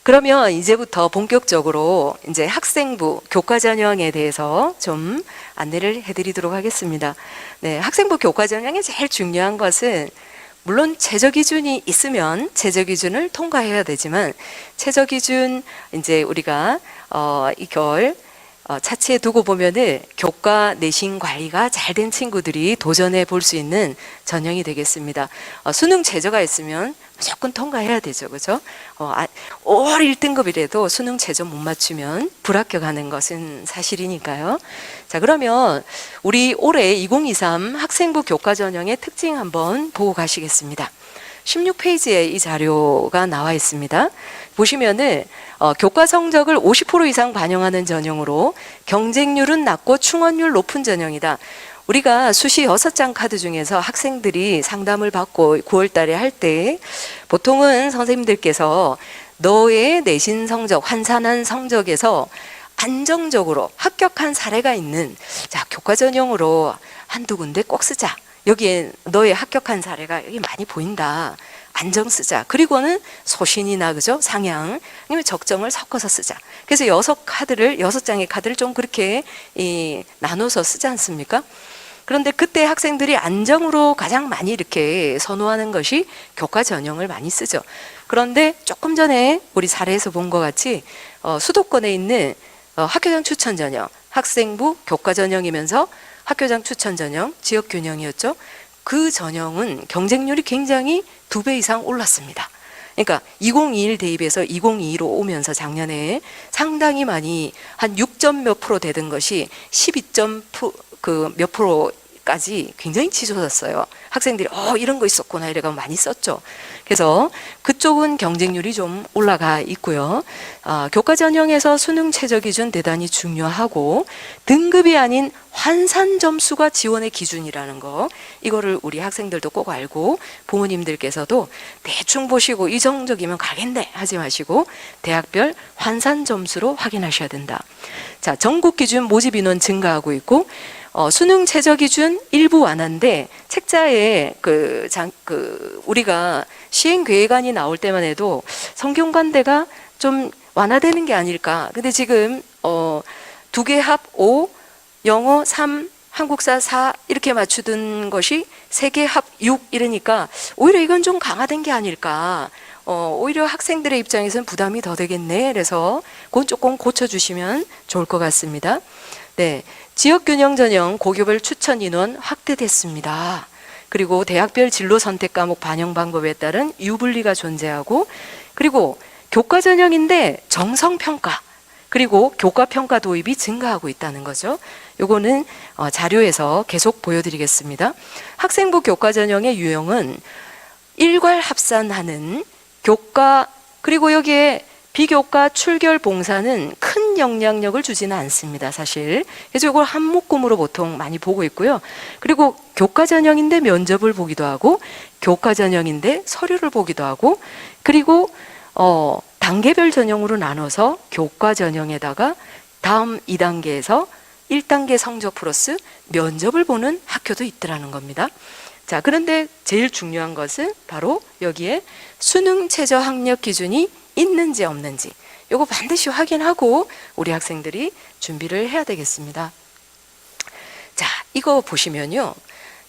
그러면 이제부터 본격적으로 이제 학생부 교과 전형에 대해서 좀 안내를 해드리도록 하겠습니다. 네, 학생부 교과 전형의 제일 중요한 것은 물론 최저 기준이 있으면 최저 기준을 통과해야 되지만 최저 기준 이제 우리가 이걸 차치에 두고 보면은 교과 내신 관리가 잘 된 친구들이 도전해 볼 수 있는 전형이 되겠습니다. 수능 최저가 있으면 무조건 통과해야 되죠, 그죠? 올 1등급이라도 수능 최저 못 맞추면 불합격하는 것은 사실이니까요. 자, 그러면 우리 올해 2023 학생부 교과 전형의 특징 한번 보고 가시겠습니다. 16페이지에 이 자료가 나와 있습니다. 보시면은 교과 성적을 50% 이상 반영하는 전형으로 경쟁률은 낮고 충원율 높은 전형이다. 우리가 수시 6장 카드 중에서 학생들이 상담을 받고 9월 달에 할 때 보통은 선생님들께서 너의 내신 성적, 환산한 성적에서 안정적으로 합격한 사례가 있는 자, 교과 전형으로 한두 군데 꼭 쓰자. 여기에 너의 합격한 사례가 여기 많이 보인다. 안정 쓰자. 그리고는 소신이나 그죠? 상향 아니면 적정을 섞어서 쓰자. 그래서 6장의 카드를 좀 그렇게 나눠서 쓰지 않습니까? 그런데 그때 학생들이 안정으로 가장 많이 이렇게 선호하는 것이 교과 전형을 많이 쓰죠. 그런데 조금 전에 우리 사례에서 본 것 같이 수도권에 있는 학교장 추천 전형, 학생부 교과 전형이면서 학교장 추천 전형, 지역 균형이었죠. 그 전형은 경쟁률이 굉장히 2배 이상 올랐습니다. 그러니까 2021 대입에서 2022로 오면서 작년에 상당히 많이 한 6점 몇 프로 되던 것이 12점 몇 프로까지 굉장히 치솟았어요. 학생들이 이런 거 있었구나 이래가 많이 썼죠. 그래서 그쪽은 경쟁률이 좀 올라가 있고요. 교과 전형에서 수능 최저 기준 대단히 중요하고 등급이 아닌 환산 점수가 지원의 기준이라는 거 이거를 우리 학생들도 꼭 알고 부모님들께서도 대충 보시고 이 정도이면 가겠네 하지 마시고 대학별 환산 점수로 확인하셔야 된다. 자, 전국 기준 모집 인원 증가하고 있고 수능 최저 기준 일부 완화인데 책자에 우리가 시행 계획안이 나올 때만 해도 성균관대가 좀 완화되는 게 아닐까. 근데 지금 2개 합 5, 영어 3, 한국사 4 이렇게 맞추던 것이 3개 합 6 이러니까 오히려 이건 좀 강화된 게 아닐까. 오히려 학생들의 입장에서는 부담이 더 되겠네. 그래서 그건 조금 고쳐주시면 좋을 것 같습니다. 네, 지역균형 전형 고교별 추천 인원 확대됐습니다. 그리고 대학별 진로 선택 과목 반영 방법에 따른 유불리가 존재하고 그리고 교과 전형인데 정성평가 그리고 교과평가 도입이 증가하고 있다는 거죠. 요거는 자료에서 계속 보여드리겠습니다. 학생부 교과 전형의 유형은 일괄 합산하는 교과 그리고 여기에 비교과 출결 봉사는 큰 영향력을 주지는 않습니다, 사실. 그래서 이걸 한 묶음으로 보통 많이 보고 있고요. 그리고 교과 전형인데 면접을 보기도 하고, 교과 전형인데 서류를 보기도 하고, 그리고 단계별 전형으로 나눠서 교과 전형에다가 다음 2단계에서 1단계 성적 플러스 면접을 보는 학교도 있더라는 겁니다. 자, 그런데 제일 중요한 것은 바로 여기에 수능 최저 학력 기준이 있는지 없는지 이거 반드시 확인하고 우리 학생들이 준비를 해야 되겠습니다. 자, 이거 보시면요.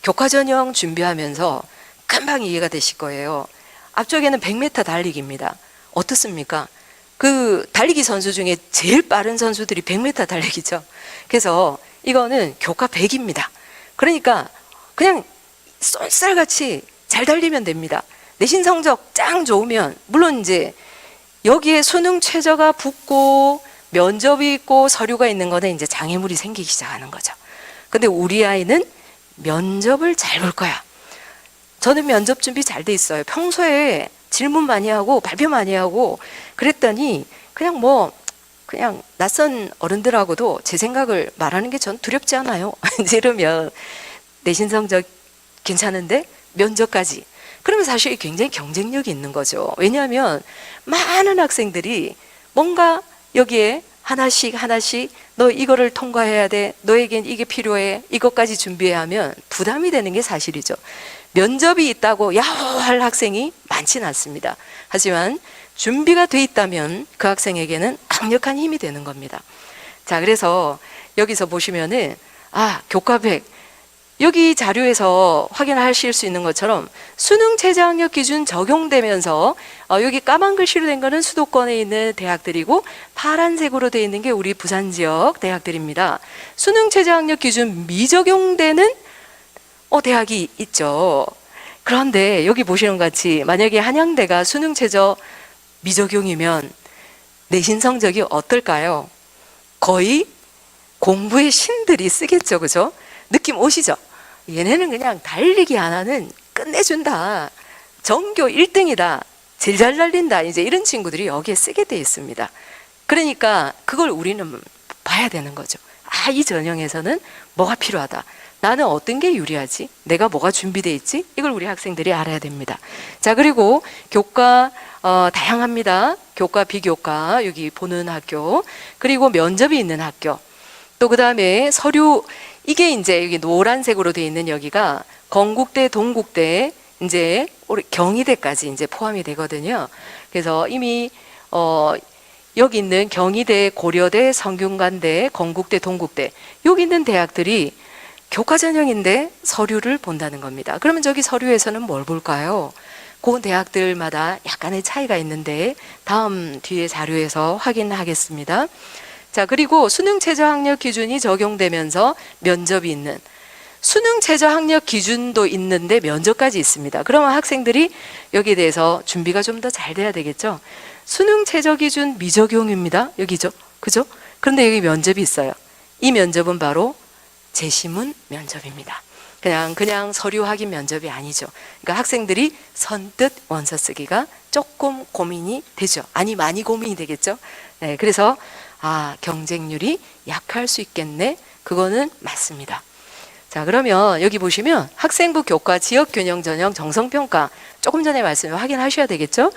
교과 전형 준비하면서 금방 이해가 되실 거예요. 앞쪽에는 100m 달리기입니다. 어떻습니까? 그 달리기 선수 중에 제일 빠른 선수들이 100m 달리기죠. 그래서 이거는 교과 100입니다. 그러니까 그냥 쏠쌀같이 잘 달리면 됩니다. 내신 성적 짱 좋으면 물론 이제 여기에 수능 최저가 붙고 면접이 있고 서류가 있는 거는 이제 장애물이 생기기 시작하는 거죠. 근데 우리 아이는 면접을 잘 볼 거야. 저는 면접 준비 잘 돼 있어요. 평소에 질문 많이 하고 발표 많이 하고 그랬더니 그냥 낯선 어른들하고도 제 생각을 말하는 게 전 두렵지 않아요. 이러면 내신 성적 괜찮은데 면접까지. 그러면 사실 굉장히 경쟁력이 있는 거죠. 왜냐하면 많은 학생들이 뭔가 여기에 하나씩 너 이거를 통과해야 돼. 너에겐 이게 필요해. 이것까지 준비해야 하면 부담이 되는 게 사실이죠. 면접이 있다고 야호할 학생이 많지는 않습니다. 하지만 준비가 돼 있다면 그 학생에게는 강력한 힘이 되는 겁니다. 자, 그래서 여기서 보시면은 교과 100 여기 자료에서 확인하실 수 있는 것처럼 수능 최저학력 기준 적용되면서 여기 까만 글씨로 된 거는 수도권에 있는 대학들이고 파란색으로 되어 있는 게 우리 부산 지역 대학들입니다. 수능 최저학력 기준 미적용되는 대학이 있죠. 그런데 여기 보시는 것 같이 만약에 한양대가 수능 최저 미적용이면 내신 성적이 어떨까요? 거의 공부의 신들이 쓰겠죠, 그죠? 느낌 오시죠? 얘네는 그냥 달리기 하나는 끝내준다. 전교 1등이다. 제일 잘 달린다. 이제 이런 친구들이 여기에 쓰게 돼 있습니다. 그러니까 그걸 우리는 봐야 되는 거죠. 이 전형에서는 뭐가 필요하다. 나는 어떤 게 유리하지? 내가 뭐가 준비되어 있지? 이걸 우리 학생들이 알아야 됩니다. 자, 그리고 교과 다양합니다. 교과, 비교과, 여기 보는 학교, 그리고 면접이 있는 학교, 또 그 다음에 서류, 이게 이제 여기 노란색으로 되어 있는 여기가 건국대, 동국대, 이제 우리 경희대까지 이제 포함이 되거든요. 그래서 이미 여기 있는 경희대, 고려대, 성균관대, 건국대, 동국대 여기 있는 대학들이 교과 전형인데 서류를 본다는 겁니다. 그러면 저기 서류에서는 뭘 볼까요? 그 대학들마다 약간의 차이가 있는데 다음 뒤에 자료에서 확인하겠습니다. 자, 그리고 수능 최저학력 기준이 적용되면서 면접이 있는, 수능 최저학력 기준도 있는데 면접까지 있습니다. 그러면 학생들이 여기에 대해서 준비가 좀 더 잘 돼야 되겠죠. 수능 최저 기준 미적용입니다. 여기죠. 그죠? 그런데 여기 면접이 있어요. 이 면접은 바로 재시문 면접입니다. 그냥 서류 확인 면접이 아니죠. 그러니까 학생들이 선뜻 원서 쓰기가 조금 고민이 되죠. 많이 고민이 되겠죠. 네, 그래서 경쟁률이 약할 수 있겠네. 그거는 맞습니다. 자, 그러면 여기 보시면 학생부 교과 지역균형 전형 정성평가 조금 전에 말씀을 확인하셔야 되겠죠.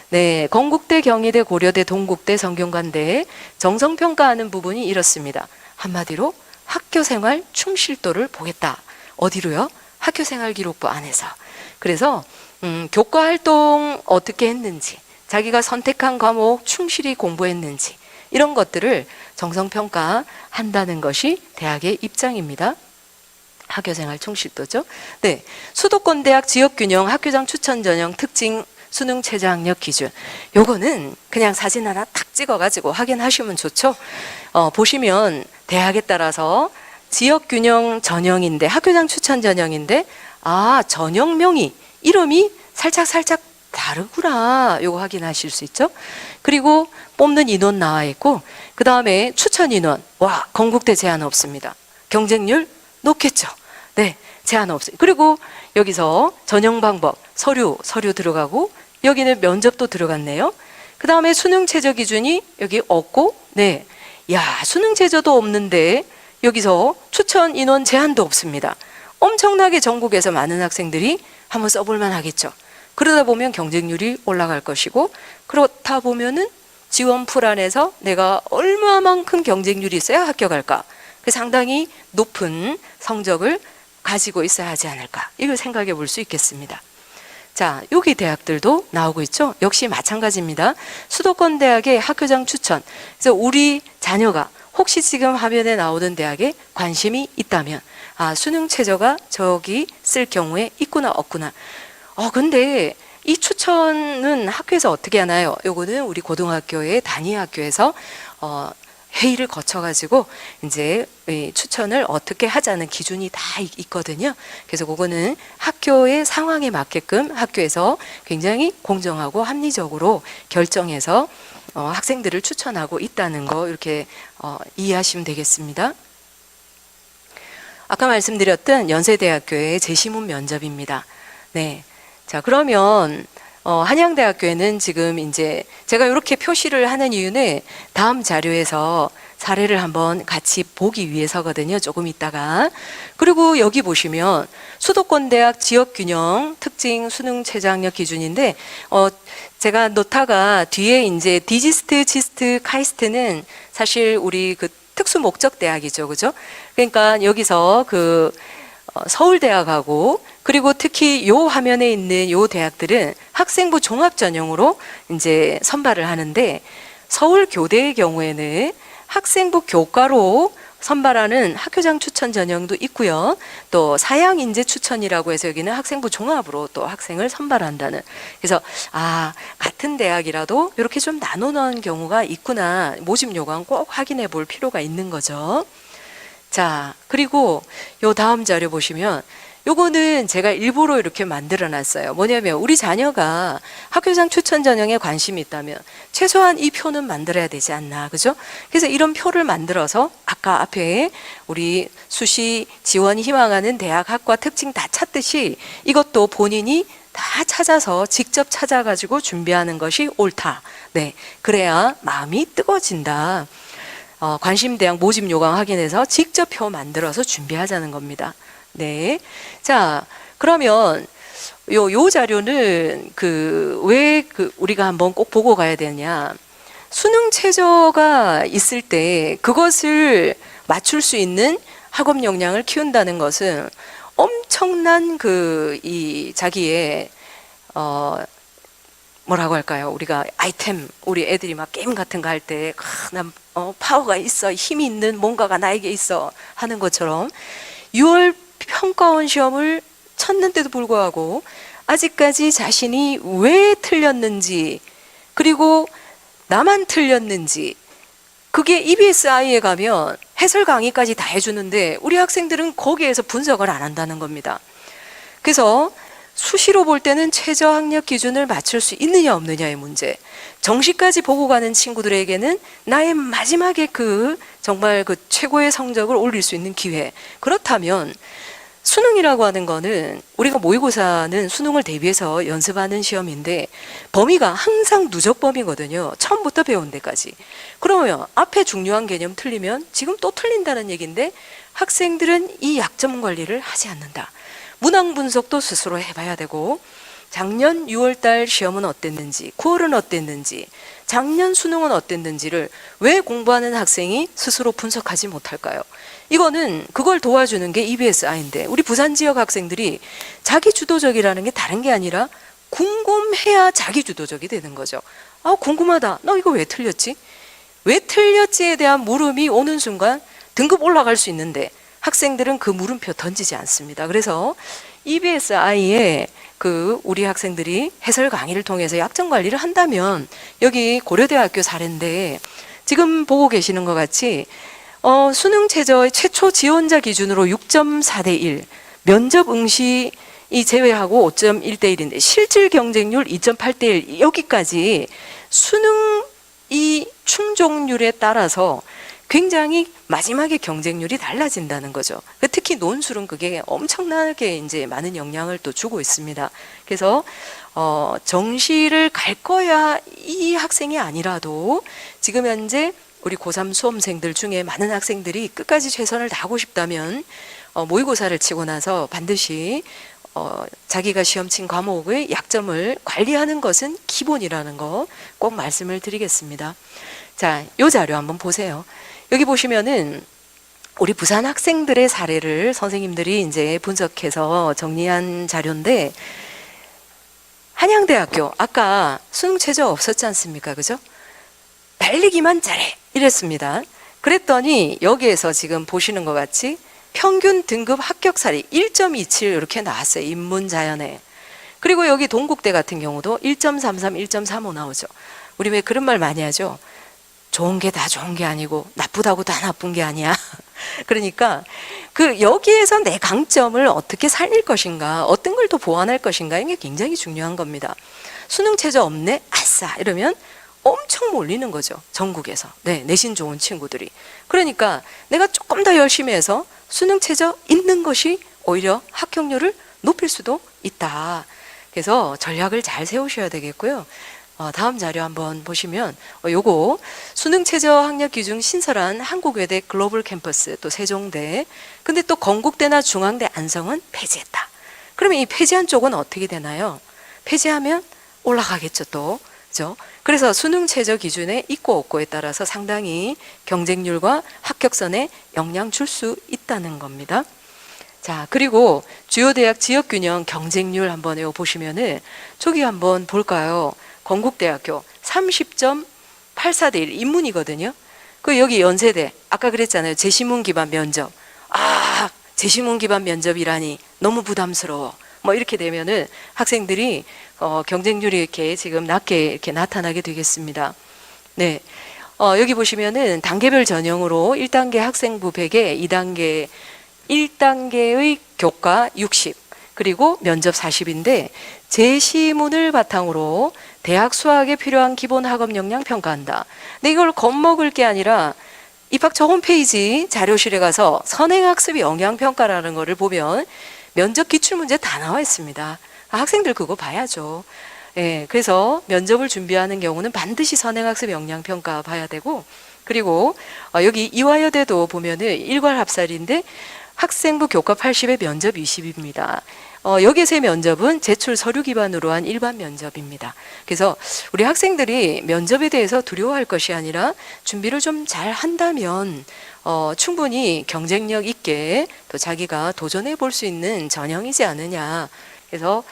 네, 건국대, 경희대, 고려대, 동국대, 성균관대 정성평가하는 부분이 이렇습니다. 한마디로 학교생활 충실도를 보겠다. 어디로요? 학교생활기록부 안에서. 그래서 교과 활동 어떻게 했는지, 자기가 선택한 과목 충실히 공부했는지 이런 것들을 정성평가한다는 것이 대학의 입장입니다. 학교생활 충실도죠. 네, 수도권 대학 지역균형 학교장 추천 전형 특징 수능 최저학력 기준. 요거는 그냥 사진 하나 탁 찍어가지고 확인하시면 좋죠. 보시면 대학에 따라서 지역균형 전형인데 학교장 추천 전형인데 전형명이 이름이 살짝 다르구나. 요거 확인하실 수 있죠. 그리고 뽑는 인원 나와 있고 그 다음에 추천 인원. 건국대 제한 없습니다. 경쟁률 높겠죠. 네, 제한 없어요. 그리고 여기서 전형 방법, 서류 들어가고 여기는 면접도 들어갔네요. 그 다음에 수능 최저 기준이 여기 없고, 네, 수능 최저도 없는데 여기서 추천 인원 제한도 없습니다. 엄청나게 전국에서 많은 학생들이 한번 써볼만 하겠죠. 그러다 보면 경쟁률이 올라갈 것이고, 그렇다 보면은 지원풀 안에서 내가 얼마만큼 경쟁률이 있어야 합격할까? 상당히 높은 성적을 가지고 있어야 하지 않을까? 이걸 생각해 볼 수 있겠습니다. 자, 여기 대학들도 나오고 있죠. 역시 마찬가지입니다. 수도권 대학의 학교장 추천. 그래서 우리 자녀가 혹시 지금 화면에 나오는 대학에 관심이 있다면 수능 최저가 저기 쓸 경우에 있구나 없구나. 근데 이 추천은 학교에서 어떻게 하나요? 요거는 우리 고등학교의 단위 학교에서 회의를 거쳐가지고 이제 추천을 어떻게 하자는 기준이 다 있거든요. 그래서 그거는 학교의 상황에 맞게끔 학교에서 굉장히 공정하고 합리적으로 결정해서 학생들을 추천하고 있다는 거 이렇게 이해하시면 되겠습니다. 아까 말씀드렸던 연세대학교의 재시문 면접입니다. 네. 자, 그러면 한양대학교에는 지금 이제 제가 이렇게 표시를 하는 이유는 다음 자료에서 사례를 한번 같이 보기 위해서거든요. 조금 있다가. 그리고 여기 보시면 수도권 대학 지역균형 특징 수능 최저학력 기준인데 제가 놓다가 뒤에 이제 디지스트, 지스트, 카이스트는 사실 우리 그 특수 목적 대학이죠. 그죠? 그러니까 여기서 서울대학하고 그리고 특히 요 화면에 있는 요 대학들은 학생부 종합 전형으로 이제 선발을 하는데 서울교대의 경우에는 학생부 교과로 선발하는 학교장 추천 전형도 있고요. 또 사양 인재 추천이라고 해서 여기는 학생부 종합으로 또 학생을 선발한다는. 그래서 같은 대학이라도 이렇게 좀 나눠 놓은 경우가 있구나. 모집 요강 꼭 확인해 볼 필요가 있는 거죠. 자, 그리고 요 다음 자료 보시면 요거는 제가 일부러 이렇게 만들어 놨어요. 뭐냐면 우리 자녀가 학교장 추천 전형에 관심이 있다면 최소한 이 표는 만들어야 되지 않나, 그죠? 그래서 이런 표를 만들어서 아까 앞에 우리 수시 지원 희망하는 대학 학과 특징 다 찾듯이 이것도 본인이 다 찾아서 직접 찾아가지고 준비하는 것이 옳다. 네, 그래야 마음이 뜨거워진다. 관심대학 모집 요강 확인해서 직접 표 만들어서 준비하자는 겁니다. 네. 자, 그러면 요 자료는 왜 우리가 한번 꼭 보고 가야 되냐. 수능 최저가 있을 때 그것을 맞출 수 있는 학업 역량을 키운다는 것은 엄청난 이 자기의, 뭐라고 할까요? 우리가 아이템, 우리 애들이 막 게임 같은 거 할 때, 난 파워가 있어, 힘이 있는 뭔가가 나에게 있어 하는 것처럼 6월 평가원 시험을 쳤는데도 불구하고 아직까지 자신이 왜 틀렸는지 그리고 나만 틀렸는지 그게 EBSI에 가면 해설 강의까지 다 해주는데 우리 학생들은 거기에서 분석을 안 한다는 겁니다. 그래서 수시로 볼 때는 최저 학력 기준을 맞출 수 있느냐 없느냐의 문제, 정시까지 보고 가는 친구들에게는 나의 마지막에 정말 최고의 성적을 올릴 수 있는 기회. 그렇다면 수능이라고 하는 거는 우리가 모의고사는 수능을 대비해서 연습하는 시험인데 범위가 항상 누적 범위거든요. 처음부터 배운 데까지. 그러면 앞에 중요한 개념 틀리면 지금 또 틀린다는 얘기인데 학생들은 이 약점 관리를 하지 않는다. 문항 분석도 스스로 해봐야 되고 작년 6월달 시험은 어땠는지, 9월은 어땠는지, 작년 수능은 어땠는지를 왜 공부하는 학생이 스스로 분석하지 못할까요? 이거는 그걸 도와주는 게 EBSI인데 우리 부산 지역 학생들이 자기 주도적이라는 게 다른 게 아니라 궁금해야 자기 주도적이 되는 거죠. 궁금하다. 너 이거 왜 틀렸지? 왜 틀렸지에 대한 물음이 오는 순간 등급 올라갈 수 있는데 학생들은 그 물음표 던지지 않습니다. 그래서 EBSI에 우리 학생들이 해설 강의를 통해서 약점 관리를 한다면 여기 고려대학교 사례인데 지금 보고 계시는 것 같이 수능 최저의 최초 지원자 기준으로 6.4대 1, 면접 응시 제외하고 5.1대 1인데 실질 경쟁률 2.8대 1, 여기까지 수능 충족률에 따라서 굉장히 마지막에 경쟁률이 달라진다는 거죠. 특히 논술은 그게 엄청나게 이제 많은 영향을 또 주고 있습니다. 그래서 정시를 갈 거야 이 학생이 아니라도 지금 현재 우리 고3 수험생들 중에 많은 학생들이 끝까지 최선을 다하고 싶다면 모의고사를 치고 나서 반드시 자기가 시험 친 과목의 약점을 관리하는 것은 기본이라는 거 꼭 말씀을 드리겠습니다. 자, 이 자료 한번 보세요. 여기 보시면은 우리 부산 학생들의 사례를 선생님들이 이제 분석해서 정리한 자료인데 한양대학교 아까 수능 최저 없었지 않습니까? 그죠? 달리기만 잘해 이랬습니다. 그랬더니 여기에서 지금 보시는 것 같이 평균 등급 합격살이 1.27 이렇게 나왔어요. 인문자연에. 그리고 여기 동국대 같은 경우도 1.33, 1.35 나오죠. 우리 왜 그런 말 많이 하죠? 좋은 게 다 좋은 게 아니고 나쁘다고 다 나쁜 게 아니야. 그러니까 여기에서 내 강점을 어떻게 살릴 것인가, 어떤 걸 더 보완할 것인가, 이게 굉장히 중요한 겁니다. 수능 최저 없네? 아싸! 이러면 엄청 몰리는 거죠. 전국에서. 네, 내신 좋은 친구들이. 그러니까 내가 조금 더 열심히 해서 수능 최저 있는 것이 오히려 합격률을 높일 수도 있다. 그래서 전략을 잘 세우셔야 되겠고요. 다음 자료 한번 보시면 요거 수능 최저 학력 기준 신설한 한국외대 글로벌 캠퍼스, 또 세종대, 근데 또 건국대나 중앙대 안성은 폐지했다. 그러면 이 폐지한 쪽은 어떻게 되나요? 폐지하면 올라가겠죠, 또. 그죠? 그래서 수능 최저 기준에 있고 없고에 따라서 상당히 경쟁률과 합격선에 영향 줄 수 있다는 겁니다. 자, 그리고 주요 대학 지역균형 경쟁률 한번 보시면은 저기 한번 볼까요? 건국대학교 30.84대 1 인문이거든요. 그 여기 연세대 아까 그랬잖아요. 재신문 기반 면접. 아, 재신문 기반 면접이라니 너무 부담스러워. 뭐 이렇게 되면은 학생들이 경쟁률이 이렇게 지금 낮게 이렇게 나타나게 되겠습니다. 네. 여기 보시면은 단계별 전형으로 1단계 학생부 100에 2단계 1단계의 교과 60 그리고 면접 40인데 제시문을 바탕으로 대학 수학에 필요한 기본 학업 역량 평가한다. 근데 이걸 겁먹을 게 아니라 입학처 홈페이지 자료실에 가서 선행학습 영향평가라는 거를 보면 면접 기출문제 다 나와 있습니다. 학생들 그거 봐야죠. 예, 그래서 면접을 준비하는 경우는 반드시 선행학습 역량평가 봐야 되고, 그리고 여기 이화여대도 보면은 일괄합살인데 학생부 교과 80에 면접 20입니다. 여기서의 면접은 제출 서류 기반으로 한 일반 면접입니다. 그래서 우리 학생들이 면접에 대해서 두려워할 것이 아니라 준비를 좀 잘 한다면 충분히 경쟁력 있게 또 자기가 도전해 볼 수 있는 전형이지 않느냐. 그래서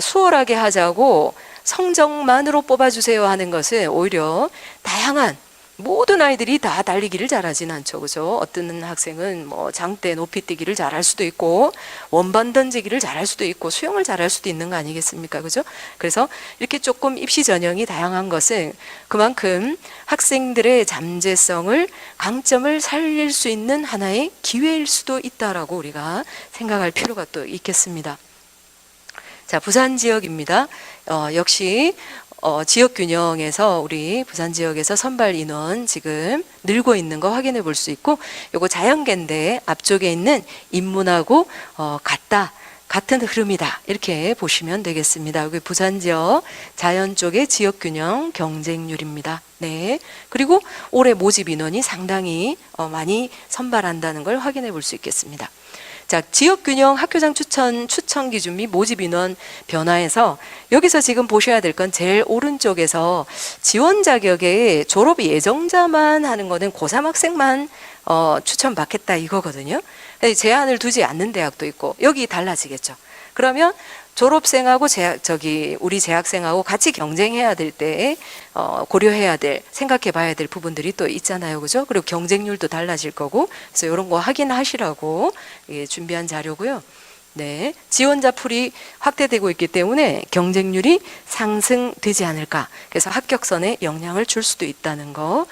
수월하게 하자고 성적만으로 뽑아주세요 하는 것은 오히려 다양한 모든 아이들이 다 달리기를 잘하진 않죠. 그죠? 어떤 학생은 뭐 장대 높이 뛰기를 잘할 수도 있고 원반 던지기를 잘할 수도 있고 수영을 잘할 수도 있는 거 아니겠습니까? 그죠? 그래서 이렇게 조금 입시 전형이 다양한 것은 그만큼 학생들의 잠재성을 강점을 살릴 수 있는 하나의 기회일 수도 있다라고 우리가 생각할 필요가 또 있겠습니다. 자, 부산 지역입니다. 역시 지역균형에서 우리 부산 지역에서 선발 인원 지금 늘고 있는 거 확인해 볼 수 있고, 요거 자연계인데 앞쪽에 있는 인문하고 같은 흐름이다 이렇게 보시면 되겠습니다. 여기 부산 지역 자연 쪽의 지역균형 경쟁률입니다. 네. 그리고 올해 모집 인원이 상당히 많이 선발한다는 걸 확인해 볼 수 있겠습니다. 자, 지역균형 학교장 추천 기준 및 모집 인원 변화에서 여기서 지금 보셔야 될 건 제일 오른쪽에서 지원 자격에 졸업 예정자만 하는 거는 고3 학생만 추천받겠다 이거거든요. 제한을 두지 않는 대학도 있고 여기 달라지겠죠. 그러면 졸업생하고 우리 재학생하고 같이 경쟁해야 될 때 고려해야 될, 생각해 봐야 될 부분들이 또 있잖아요. 그죠? 그리고 경쟁률도 달라질 거고, 그래서 이런 거 확인하시라고 준비한 자료고요. 네. 지원자 풀이 확대되고 있기 때문에 경쟁률이 상승되지 않을까. 그래서 합격선에 영향을 줄 수도 있다는 거.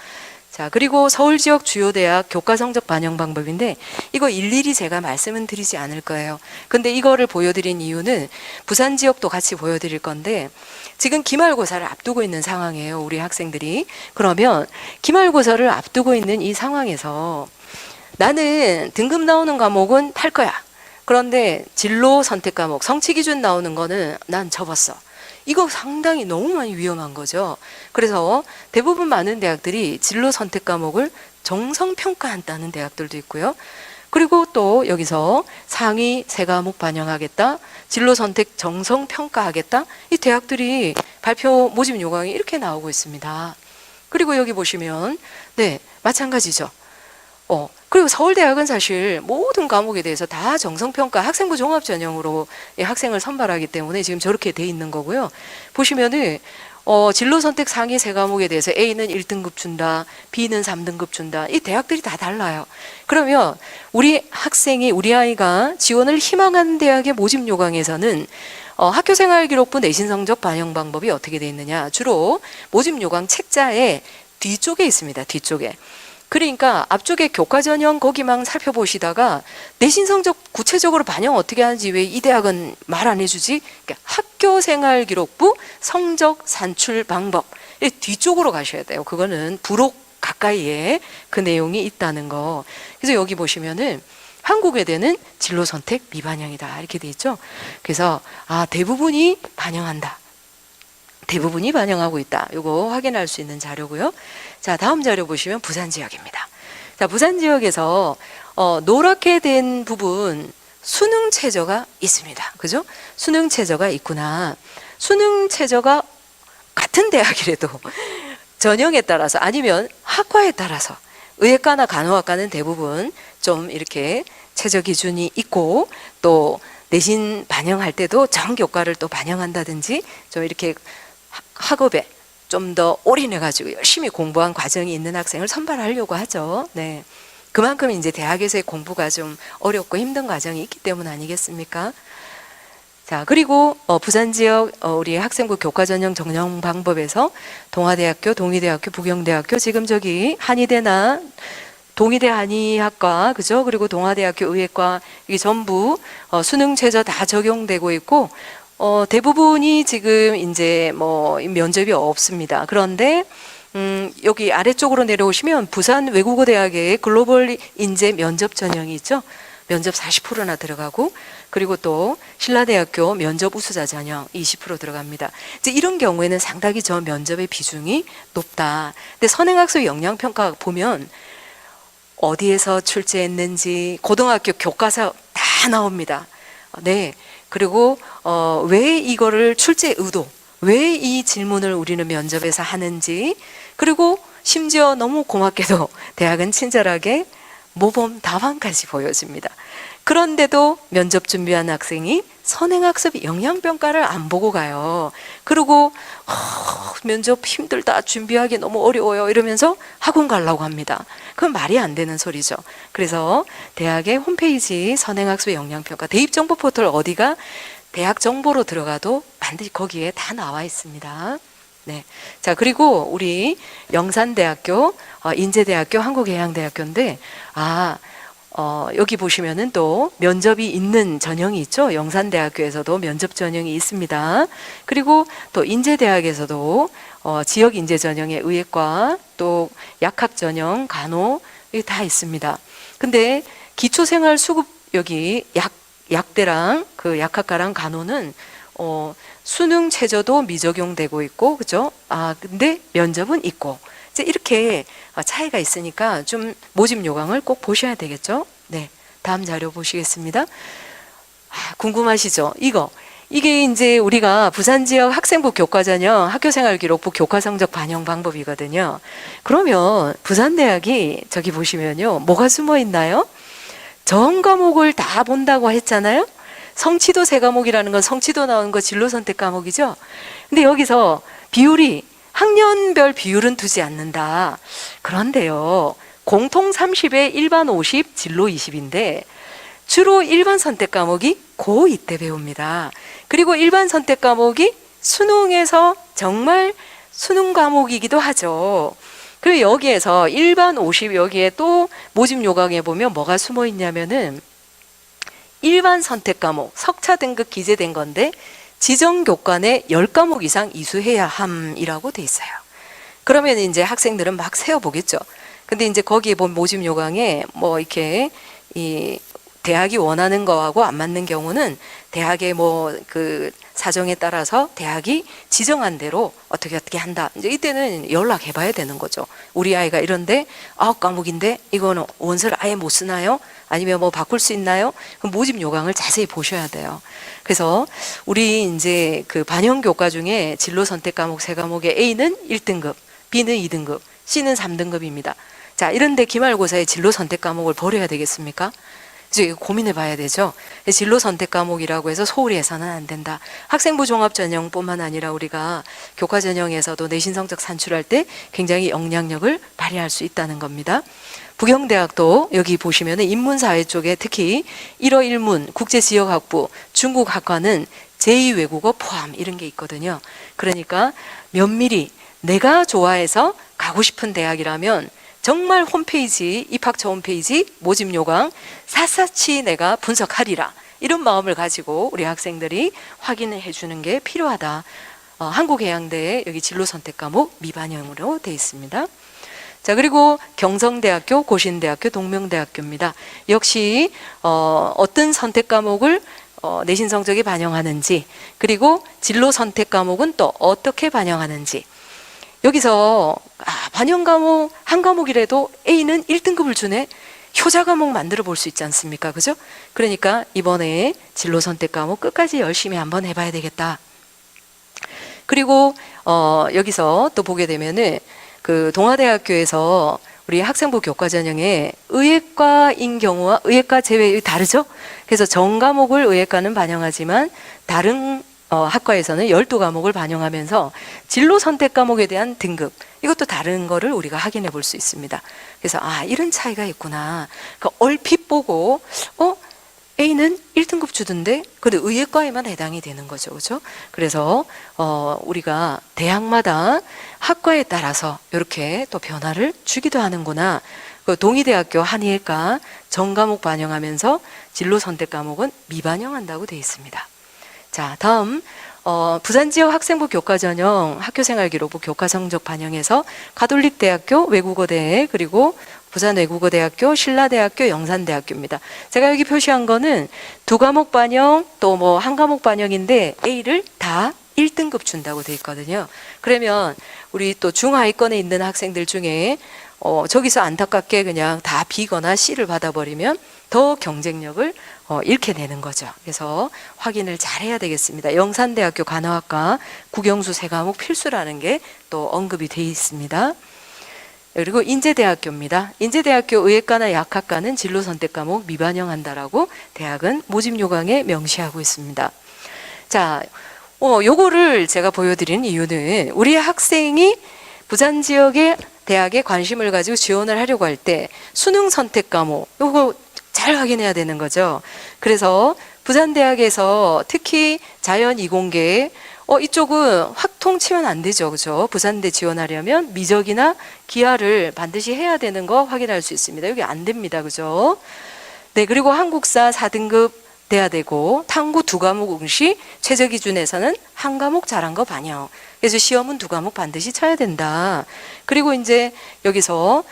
자, 그리고 서울 지역 주요 대학 교과 성적 반영 방법인데 이거 일일이 제가 말씀은 드리지 않을 거예요. 근데 이거를 보여드린 이유는 부산 지역도 같이 보여드릴 건데 지금 기말고사를 앞두고 있는 상황이에요. 우리 학생들이. 그러면 기말고사를 앞두고 있는 이 상황에서 나는 등급 나오는 과목은 탈 거야. 그런데 진로 선택 과목, 성취 기준 나오는 거는 난 접었어. 이거 상당히 너무 많이 위험한 거죠. 그래서 대부분 많은 대학들이 진로 선택 과목을 정성평가한다는 대학들도 있고요. 그리고 또 여기서 상위 3과목 반영하겠다, 진로 선택 정성평가하겠다, 이 대학들이 발표 모집 요강이 이렇게 나오고 있습니다. 그리고 여기 보시면 네, 마찬가지죠. 그리고 서울대학은 사실 모든 과목에 대해서 다 정성평가 학생부 종합 전형으로 학생을 선발하기 때문에 지금 저렇게 돼 있는 거고요. 보시면은 진로 선택 상위 3과목에 대해서 A는 1등급 준다, B는 3등급 준다. 이 대학들이 다 달라요. 그러면 우리 아이가 지원을 희망하는 대학의 모집 요강에서는 학교생활기록부 내신 성적 반영 방법이 어떻게 돼 있느냐. 주로 모집 요강 책자의 뒤쪽에 있습니다. 뒤쪽에. 그러니까 앞쪽에 교과 전형 거기만 살펴보시다가 내신 성적 구체적으로 반영 어떻게 하는지 왜 이 대학은 말 안 해주지? 그러니까 학교생활기록부 성적 산출 방법 뒤쪽으로 가셔야 돼요. 그거는 부록 가까이에 그 내용이 있다는 거. 그래서 여기 보시면은 한국외대는 진로 선택 미반영이다 이렇게 돼 있죠. 그래서 대부분이 반영한다. 대부분이 반영하고 있다. 이거 확인할 수 있는 자료고요. 자, 다음 자료 보시면 부산 지역입니다. 자, 부산 지역에서 노랗게 된 부분 수능 최저가 있습니다. 그죠? 수능 최저가 있구나. 수능 최저가 같은 대학이라도 전형에 따라서 아니면 학과에 따라서 의예과나 간호학과는 대부분 좀 이렇게 최저 기준이 있고 또 내신 반영할 때도 전교과를 또 반영한다든지 좀 이렇게 학업에 좀 더 올인해가지고 열심히 공부한 과정이 있는 학생을 선발하려고 하죠. 네. 그만큼 이제 대학에서의 공부가 좀 어렵고 힘든 과정이 있기 때문 아니겠습니까? 자, 그리고 부산 지역 우리 학생부 교과 전형 정령 방법에서 동아대학교, 동의대학교, 부경대학교, 지금 저기 한의대나 동의대 한의학과, 그죠? 그리고 동아대학교 의예과, 이게 전부 수능 최저 다 적용되고 있고, 대부분이 지금 이제 뭐 면접이 없습니다. 그런데 여기 아래쪽으로 내려오시면 부산 외국어대학의 글로벌 인재 면접 전형이 있죠. 면접 40%나 들어가고, 그리고 또 신라대학교 면접 우수자 전형 20% 들어갑니다. 이제 이런 경우에는 상당히 저 면접의 비중이 높다. 근데 선행학습 역량평가 보면 어디에서 출제했는지 고등학교 교과서 다 나옵니다. 네. 그리고 왜 이거를 출제 의도, 왜 이 질문을 우리는 면접에서 하는지, 그리고 심지어 너무 고맙게도 대학은 친절하게 모범 답안까지 보여줍니다. 그런데도 면접 준비한 학생이 선행학습 역량평가를 안 보고 가요. 그리고 면접 힘들다, 준비하기 너무 어려워요 이러면서 학원 가려고 합니다. 그건 말이 안 되는 소리죠. 그래서 대학의 홈페이지 선행학습 역량평가 대입정보 포털 어디가 대학 정보로 들어가도 반드시 거기에 다 나와 있습니다. 네. 자, 그리고 우리 영산대학교, 인제대학교, 한국해양대학교인데, 여기 보시면은 또 면접이 있는 전형이 있죠. 영산대학교에서도 면접 전형이 있습니다. 그리고 또 인제대학에서도 지역 인재 전형의 의예과, 또 약학 전형, 간호, 이게 다 있습니다. 근데 기초생활수급 여기 약대랑 그 약학과랑 간호는 수능 최저도 미적용되고 있고, 그죠? 근데 면접은 있고. 이제 이렇게 차이가 있으니까 좀 모집 요강을 꼭 보셔야 되겠죠? 네. 다음 자료 보시겠습니다. 궁금하시죠? 이게 이제 우리가 부산 지역 학생부 교과전형 학교생활기록부 교과성적 반영 방법이거든요. 그러면 부산대학이 저기 보시면요. 뭐가 숨어 있나요? 전 과목을 다 본다고 했잖아요? 성취도 세 과목이라는 건 성취도 나오는 거 진로 선택 과목이죠. 근데 여기서 비율이 학년별 비율은 두지 않는다. 그런데요. 공통 30에 일반 50, 진로 20인데 주로 일반 선택 과목이 고2 때 배웁니다. 그리고 일반 선택 과목이 수능에서 정말 수능 과목이기도 하죠. 그리고 여기에서 일반 50 여기에 또 모집 요강에 보면 뭐가 숨어 있냐면은 일반 선택 과목, 석차 등급 기재된 건데 지정 교과내 10과목 이상 이수해야 함이라고 돼 있어요. 그러면 이제 학생들은 막 세어보겠죠. 근데 이제 거기에 보면 모집 요강에 뭐 이렇게 이 대학이 원하는 거하고 안 맞는 경우는 대학의 뭐 그 사정에 따라서 대학이 지정한 대로 어떻게 한다. 이제 이때는 연락해 봐야 되는 거죠. 우리 아이가 이런데 9과목인데 이거는 원서를 아예 못 쓰나요? 아니면 뭐 바꿀 수 있나요? 그럼 모집 요강을 자세히 보셔야 돼요. 그래서 우리 이제 그 반영 교과 중에 진로 선택 과목 세 과목의 A는 1등급, B는 2등급, C는 3등급입니다. 자, 이런데 기말고사의 진로 선택 과목을 버려야 되겠습니까? 이제 고민해 봐야 되죠. 진로 선택 과목이라고 해서 소홀히 해서는 안 된다. 학생부 종합 전형뿐만 아니라 우리가 교과 전형에서도 내신 성적 산출할 때 굉장히 영향력을 발휘할 수 있다는 겁니다. 부경대학도 여기 보시면은 인문사회 쪽에 특히 1어 1문, 국제지역학부, 중국학과는 제2외국어 포함 이런 게 있거든요. 그러니까 면밀히 내가 좋아해서 가고 싶은 대학이라면 정말 홈페이지, 입학처 홈페이지, 모집 요강 샅샅이 내가 분석하리라. 이런 마음을 가지고 우리 학생들이 확인을 해주는 게 필요하다. 한국해양대의 여기 진로 선택 과목 미반영으로 되어 있습니다. 자, 그리고 경성대학교, 고신대학교, 동명대학교입니다. 역시 어떤 선택 과목을 내신 성적에 반영하는지, 그리고 진로 선택 과목은 또 어떻게 반영하는지. 여기서 반영 과목 한 과목이라도 A는 1등급을 주네. 효자 과목 만들어 볼 수 있지 않습니까? 그죠? 그러니까 이번에 진로 선택 과목 끝까지 열심히 한번 해봐야 되겠다. 그리고 여기서 또 보게 되면은 그 동아대학교에서 우리 학생부 교과 전형에 의예과인 경우와 의예과 제외 다르죠? 그래서 전 과목을 의예과는 반영하지만 다른 학과에서는 12과목을 반영하면서 진로 선택 과목에 대한 등급, 이것도 다른 거를 우리가 확인해 볼 수 있습니다. 그래서 이런 차이가 있구나. 그러니까 얼핏 보고 A는 1등급 주던데 근데 의예과에만 해당이 되는 거죠. 그렇죠? 그래서 우리가 대학마다 학과에 따라서 이렇게 또 변화를 주기도 하는구나. 그 동의대학교 한의과 전 과목 반영하면서 진로 선택 과목은 미반영한다고 되어 있습니다. 자, 다음 부산지역 학생부 교과전형 학교생활기록부 교과성적 반영해서 가톨릭대학교 외국어대 그리고 부산외국어대학교, 신라대학교, 영산대학교입니다. 제가 여기 표시한 거는 2과목 반영 또 뭐 1과목 반영인데 A를 다 1등급 준다고 돼 있거든요. 그러면 우리 또 중하위권에 있는 학생들 중에 저기서 안타깝게 그냥 다 B거나 C를 받아버리면 더 경쟁력을 잃게 되는 거죠. 그래서 확인을 잘 해야 되겠습니다. 영산대학교 간호학과 국영수 3과목 필수라는 게 또 언급이 돼 있습니다. 그리고 인제대학교입니다. 인제대학교 의예과나 약학과는 진로 선택 과목 미반영한다라고 대학은 모집 요강에 명시하고 있습니다. 자, 요거를 제가 보여드리는 이유는 우리 학생이 부산 지역의 대학에 관심을 가지고 지원을 하려고 할 때 수능 선택 과목 요거 잘 확인해야 되는 거죠. 그래서 부산대학에서 특히 자연 이공계 이쪽은 확통 치면 안 되죠. 그죠? 부산대 지원하려면 미적이나 기하를 반드시 해야 되는 거 확인할 수 있습니다. 여기 안 됩니다. 그죠? 네, 그리고 한국사 4등급 돼야 되고 탐구 2과목 응시 최저 기준에서는 1과목 잘한 거 반영. 그래서 시험은 2과목 반드시 쳐야 된다. 그리고 이제 여기서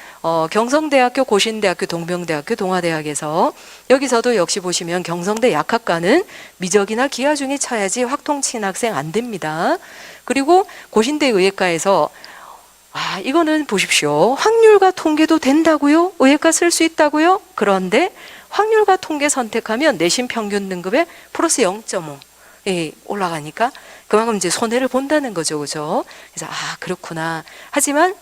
경성대학교, 고신대학교, 동명대학교, 동아대학에서 여기서도 역시 보시면 경성대 약학과는 미적이나 기하 중에 쳐야지 확통 친 학생 안 됩니다. 그리고 고신대 의예과에서 이거는 보십시오. 확률과 통계도 된다고요? 의예과 쓸 수 있다고요? 그런데 확률과 통계 선택하면 내신 평균 등급에 플러스 0.5 올라가니까 그만큼 이제 손해를 본다는 거죠. 그죠? 그래서 그렇구나. 하지만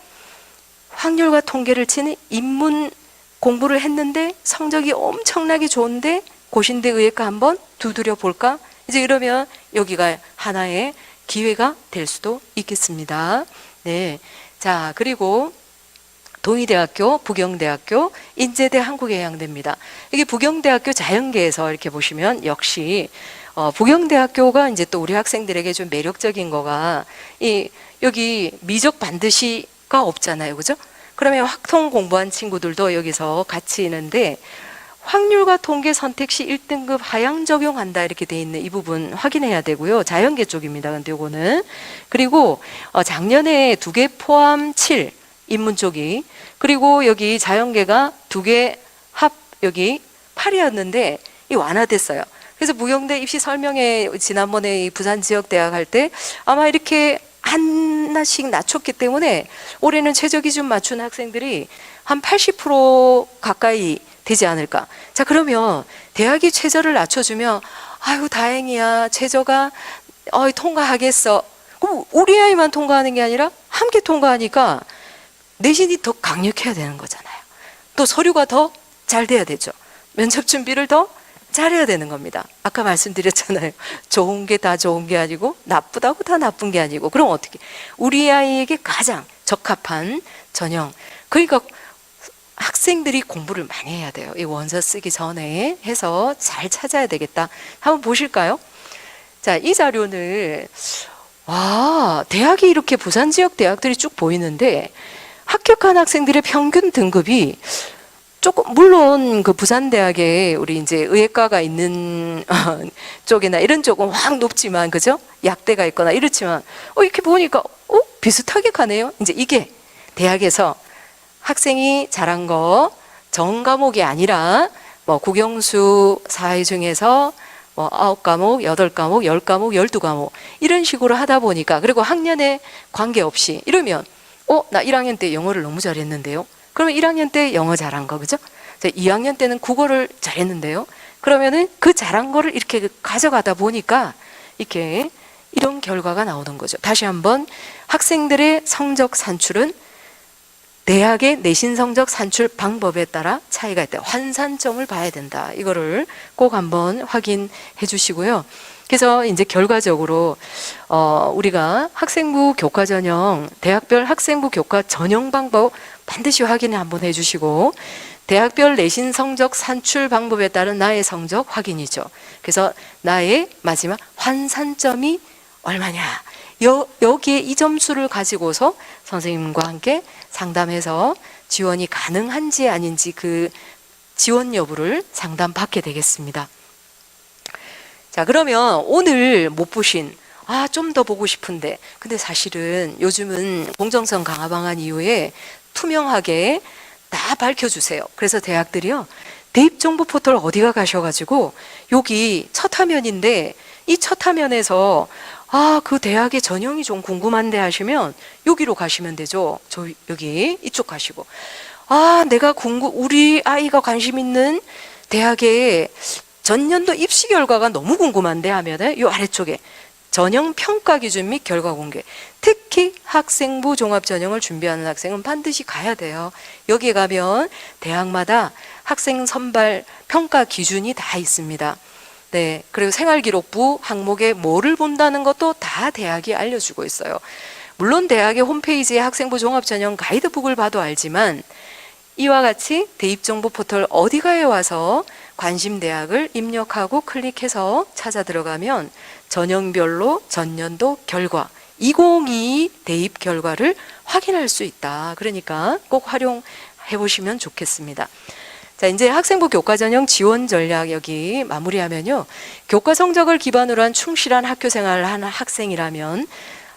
확률과 통계를 치는 인문 공부를 했는데 성적이 엄청나게 좋은데 고신대 의예과 한번 두드려 볼까? 이제 이러면 여기가 하나의 기회가 될 수도 있겠습니다. 네. 자, 그리고 동의대학교, 부경대학교, 인제대 한국해양대입니다. 이게 부경대학교 자연계에서 이렇게 보시면 역시 부경대학교가 이제 또 우리 학생들에게 좀 매력적인 거가 여기 미적 반드시가 없잖아요. 그죠? 그러면 확통 공부한 친구들도 여기서 같이 있는데 확률과 통계 선택 시 1등급 하향 적용한다 이렇게 돼 있는 이 부분 확인해야 되고요. 자연계 쪽입니다. 근데 요거는 그리고 작년에 2개 포함 7 인문 쪽이 그리고 여기 자연계가 2개 합 여기 8이었는데 이 완화됐어요. 그래서 부경대 입시 설명회 지난번에 이 부산 지역 대학 할 때 아마 이렇게 하나씩 낮췄기 때문에 올해는 최저 기준 맞춘 학생들이 한 80% 가까이 되지 않을까. 자, 그러면 대학이 최저를 낮춰주면 아유 다행이야. 최저가 통과하겠어. 그럼 우리 아이만 통과하는 게 아니라 함께 통과하니까 내신이 더 강력해야 되는 거잖아요. 또 서류가 더 잘 돼야 되죠. 면접 준비를 더 잘해야 되는 겁니다. 아까 말씀드렸잖아요. 좋은 게 다 좋은 게 아니고 나쁘다고 다 나쁜 게 아니고 그럼 어떻게 우리 아이에게 가장 적합한 전형 그러니까 학생들이 공부를 많이 해야 돼요. 이 원서 쓰기 전에 해서 잘 찾아야 되겠다. 한번 보실까요? 자, 이 자료는 대학이 이렇게 부산 지역 대학들이 쭉 보이는데 합격한 학생들의 평균 등급이 조금 물론 그 부산대학에 우리 이제 의예과가 있는 쪽이나 이런 쪽은 확 높지만 그죠? 약대가 있거나 이렇지만 이렇게 보니까 비슷하게 가네요. 이제 이게 대학에서 학생이 잘한 거 전 과목이 아니라 뭐 국영수 4회 중에서 뭐 9과목, 8과목, 10과목, 12과목 이런 식으로 하다 보니까 그리고 학년에 관계없이 이러면 나 1학년 때 영어를 너무 잘했는데요. 그러면 1학년 때 영어 잘한 거 그죠? 2학년 때는 국어를 잘했는데요. 그러면은 그 잘한 거를 이렇게 가져가다 보니까 이렇게 이런 결과가 나오는 거죠. 다시 한번 학생들의 성적 산출은 대학의 내신 성적 산출 방법에 따라 차이가 있다. 환산점을 봐야 된다. 이거를 꼭 한번 확인해 주시고요. 그래서 이제 결과적으로 우리가 학생부 교과 전형, 대학별 학생부 교과 전형 방법 반드시 확인을 한번 해주시고, 대학별 내신 성적 산출 방법에 따른 나의 성적 확인이죠. 그래서 나의 마지막 환산점이 얼마냐, 여기에 이 점수를 가지고서 선생님과 함께 상담해서 지원이 가능한지 아닌지 그 지원 여부를 상담받게 되겠습니다. 자, 그러면 오늘 못 보신, 좀 더 보고 싶은데, 근데 사실은 요즘은 공정성 강화 방안 이후에 투명하게 다 밝혀주세요. 그래서 대학들이요, 대입정보 포털 어디가 가셔가지고 여기 첫 화면인데, 이 첫 화면에서 그 대학의 전형이 좀 궁금한데 하시면 여기로 가시면 되죠. 여기 이쪽 가시고, 우리 아이가 관심 있는 대학의 전년도 입시 결과가 너무 궁금한데 하면은 이 아래쪽에 전형 평가 기준 및 결과 공개, 특히 학생부 종합 전형을 준비하는 학생은 반드시 가야 돼요. 여기에 가면 대학마다 학생 선발 평가 기준이 다 있습니다. 네, 그리고 생활기록부 항목에 뭐를 본다는 것도 다 대학이 알려주고 있어요. 물론 대학의 홈페이지에 학생부 종합 전형 가이드북을 봐도 알지만, 이와 같이 대입정보 포털 어디가에 와서 관심 대학을 입력하고 클릭해서 찾아 들어가면 전형별로 전년도 결과, 2022 대입 결과를 확인할 수 있다. 그러니까 꼭 활용해 보시면 좋겠습니다. 자, 이제 학생부 교과 전형 지원 전략 여기 마무리하면요, 교과 성적을 기반으로 한 충실한 학교 생활을 하는 학생이라면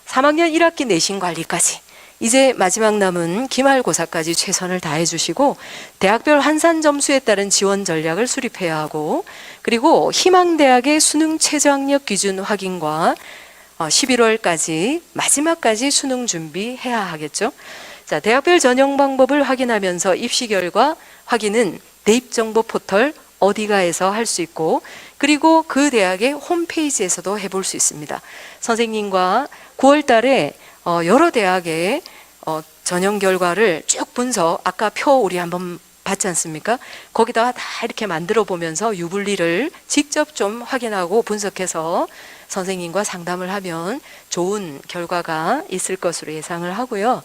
3학년 1학기 내신 관리까지, 이제 마지막 남은 기말고사까지 최선을 다해 주시고, 대학별 환산 점수에 따른 지원 전략을 수립해야 하고, 그리고 희망대학의 수능 최저학력 기준 확인과 11월까지 마지막까지 수능 준비해야 하겠죠. 자, 대학별 전형 방법을 확인하면서 입시 결과 확인은 대입정보 포털 어디가에서 할 수 있고, 그리고 그 대학의 홈페이지에서도 해볼 수 있습니다. 선생님과 9월 달에 여러 대학의 전형 결과를 쭉 분석, 아까 표 우리 한번 봤지 않습니까? 거기다가 다 이렇게 만들어 보면서 유불리를 직접 좀 확인하고 분석해서 선생님과 상담을 하면 좋은 결과가 있을 것으로 예상을 하고요.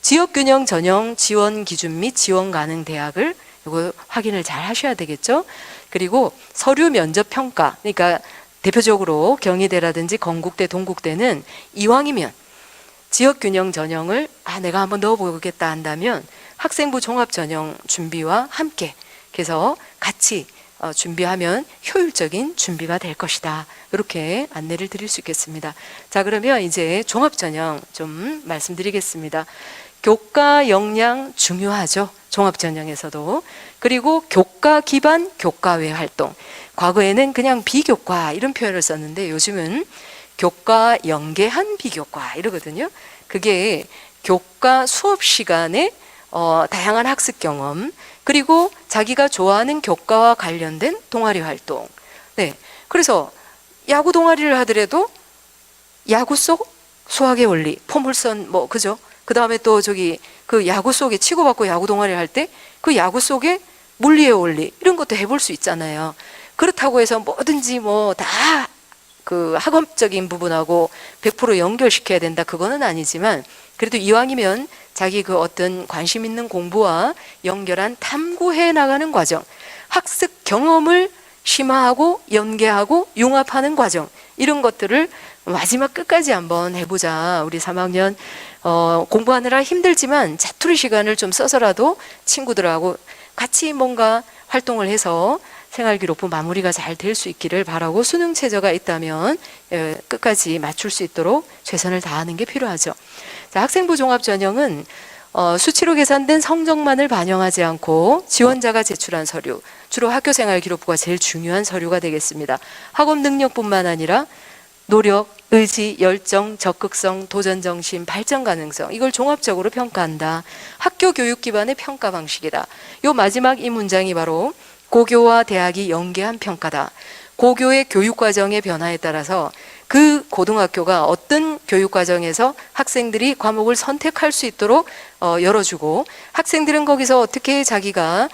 지역균형 전형 지원 기준 및 지원 가능 대학을 이거 확인을 잘 하셔야 되겠죠. 그리고 서류 면접 평가, 그러니까 대표적으로 경희대라든지 건국대, 동국대는 이왕이면 지역균형 전형을 내가 한번 넣어보겠다 한다면 학생부 종합전형 준비와 함께, 그래서 같이 준비하면 효율적인 준비가 될 것이다. 이렇게 안내를 드릴 수 있겠습니다. 자, 그러면 이제 종합전형 좀 말씀드리겠습니다. 교과 역량 중요하죠. 종합전형에서도. 그리고 교과 기반, 교과 외 활동. 과거에는 그냥 비교과 이런 표현을 썼는데 요즘은 교과 연계한 비교과 이러거든요. 그게 교과 수업 시간에 다양한 학습 경험, 그리고 자기가 좋아하는 교과와 관련된 동아리 활동. 네, 그래서 야구 동아리를 하더라도 야구 속 수학의 원리, 포물선 그죠? 그 다음에 또 그 야구 속에 치고받고 야구 동아리를 할 때 그 야구 속에 물리의 원리 이런 것도 해볼 수 있잖아요. 그렇다고 해서 뭐든지 다 그 학업적인 부분하고 100% 연결시켜야 된다, 그거는 아니지만, 그래도 이왕이면 자기 그 어떤 관심 있는 공부와 연결한 탐구해 나가는 과정, 학습 경험을 심화하고 연계하고 융합하는 과정, 이런 것들을 마지막 끝까지 한번 해보자. 우리 3학년 공부하느라 힘들지만 자투리 시간을 좀 써서라도 친구들하고 같이 뭔가 활동을 해서 생활기록부 마무리가 잘 될 수 있기를 바라고, 수능 최저가 있다면 끝까지 맞출 수 있도록 최선을 다하는 게 필요하죠. 자, 학생부 종합전형은 수치로 계산된 성적만을 반영하지 않고 지원자가 제출한 서류, 주로 학교생활기록부가 제일 중요한 서류가 되겠습니다. 학업 능력뿐만 아니라 노력, 의지, 열정, 적극성, 도전정신, 발전 가능성, 이걸 종합적으로 평가한다. 학교 교육 기반의 평가 방식이다. 요 마지막 이 문장이 바로 고교와 대학이 연계한 평가다. 고교의 교육과정의 변화에 따라서 그 고등학교가 어떤 교육과정에서 학생들이 과목을 선택할 수 있도록 열어주고, 학생들은 거기서 어떻게 자기가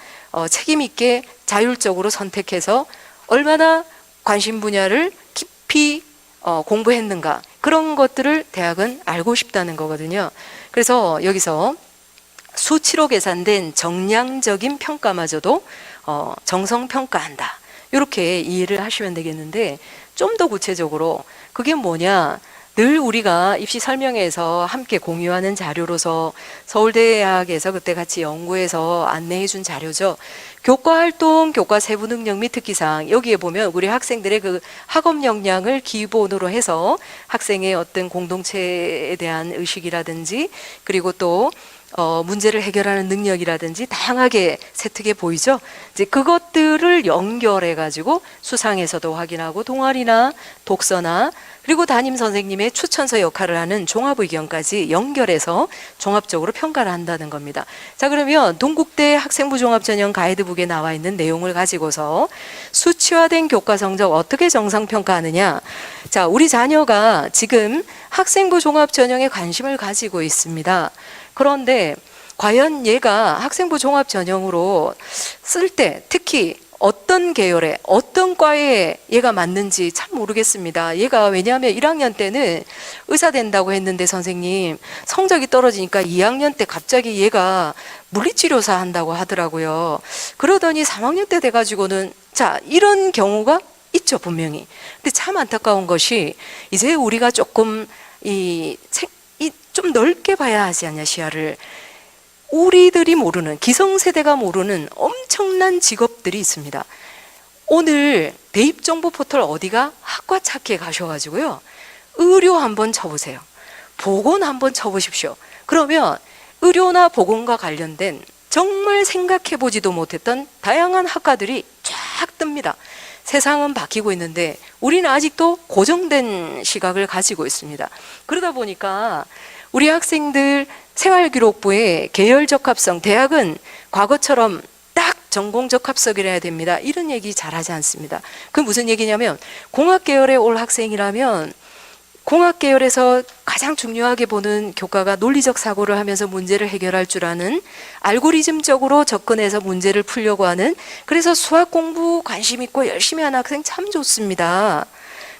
책임 있게 자율적으로 선택해서 얼마나 관심 분야를 깊이 공부했는가, 그런 것들을 대학은 알고 싶다는 거거든요. 그래서 여기서 수치로 계산된 정량적인 평가마저도 정성평가한다, 이렇게 이해를 하시면 되겠는데, 좀 더 구체적으로 그게 뭐냐, 늘 우리가 입시 설명회에서 함께 공유하는 자료로서 서울대학에서 그때 같이 연구해서 안내해 준 자료죠. 교과활동, 교과 세부 능력 및 특기사항, 여기에 보면 우리 학생들의 그 학업 역량을 기본으로 해서 학생의 어떤 공동체에 대한 의식이라든지, 그리고 또 문제를 해결하는 능력이라든지 다양하게 세특해 보이죠. 이제 그것들을 연결해 가지고 수상에서도 확인하고, 동아리나 독서나, 그리고 담임 선생님의 추천서 역할을 하는 종합의견까지 연결해서 종합적으로 평가를 한다는 겁니다. 자, 그러면 동국대 학생부 종합전형 가이드북에 나와 있는 내용을 가지고서 수치화된 교과 성적 어떻게 정상평가하느냐. 자, 우리 자녀가 지금 학생부 종합전형에 관심을 가지고 있습니다. 그런데 과연 얘가 학생부 종합전형으로 쓸 때 특히 어떤 계열에 어떤 과에 얘가 맞는지 참 모르겠습니다. 얘가 왜냐하면 1학년 때는 의사 된다고 했는데 선생님 성적이 떨어지니까 2학년 때 갑자기 얘가 물리치료사 한다고 하더라고요. 그러더니 3학년 때 돼가지고는, 자, 이런 경우가 있죠, 분명히. 근데 참 안타까운 것이 이제 우리가 조금 좀 넓게 봐야 하지 않냐, 시야를. 우리들이 모르는, 기성세대가 모르는 엄청난 직업들이 있습니다. 오늘 대입정보 포털 어디가 학과 찾기에 가셔가지고요, 의료 한번 쳐보세요. 보건 한번 쳐보십시오. 그러면 의료나 보건과 관련된 정말 생각해보지도 못했던 다양한 학과들이 쫙 뜹니다. 세상은 바뀌고 있는데 우리는 아직도 고정된 시각을 가지고 있습니다. 그러다 보니까 우리 학생들 생활기록부에 계열 적합성, 대학은 과거처럼 딱 전공 적합성이라 해야 됩니다, 이런 얘기 잘하지 않습니다. 그 무슨 얘기냐면, 공학계열에 올 학생이라면 공학계열에서 가장 중요하게 보는 교과가 논리적 사고를 하면서 문제를 해결할 줄 아는, 알고리즘적으로 접근해서 문제를 풀려고 하는, 그래서 수학 공부 관심 있고 열심히 하는 학생 참 좋습니다.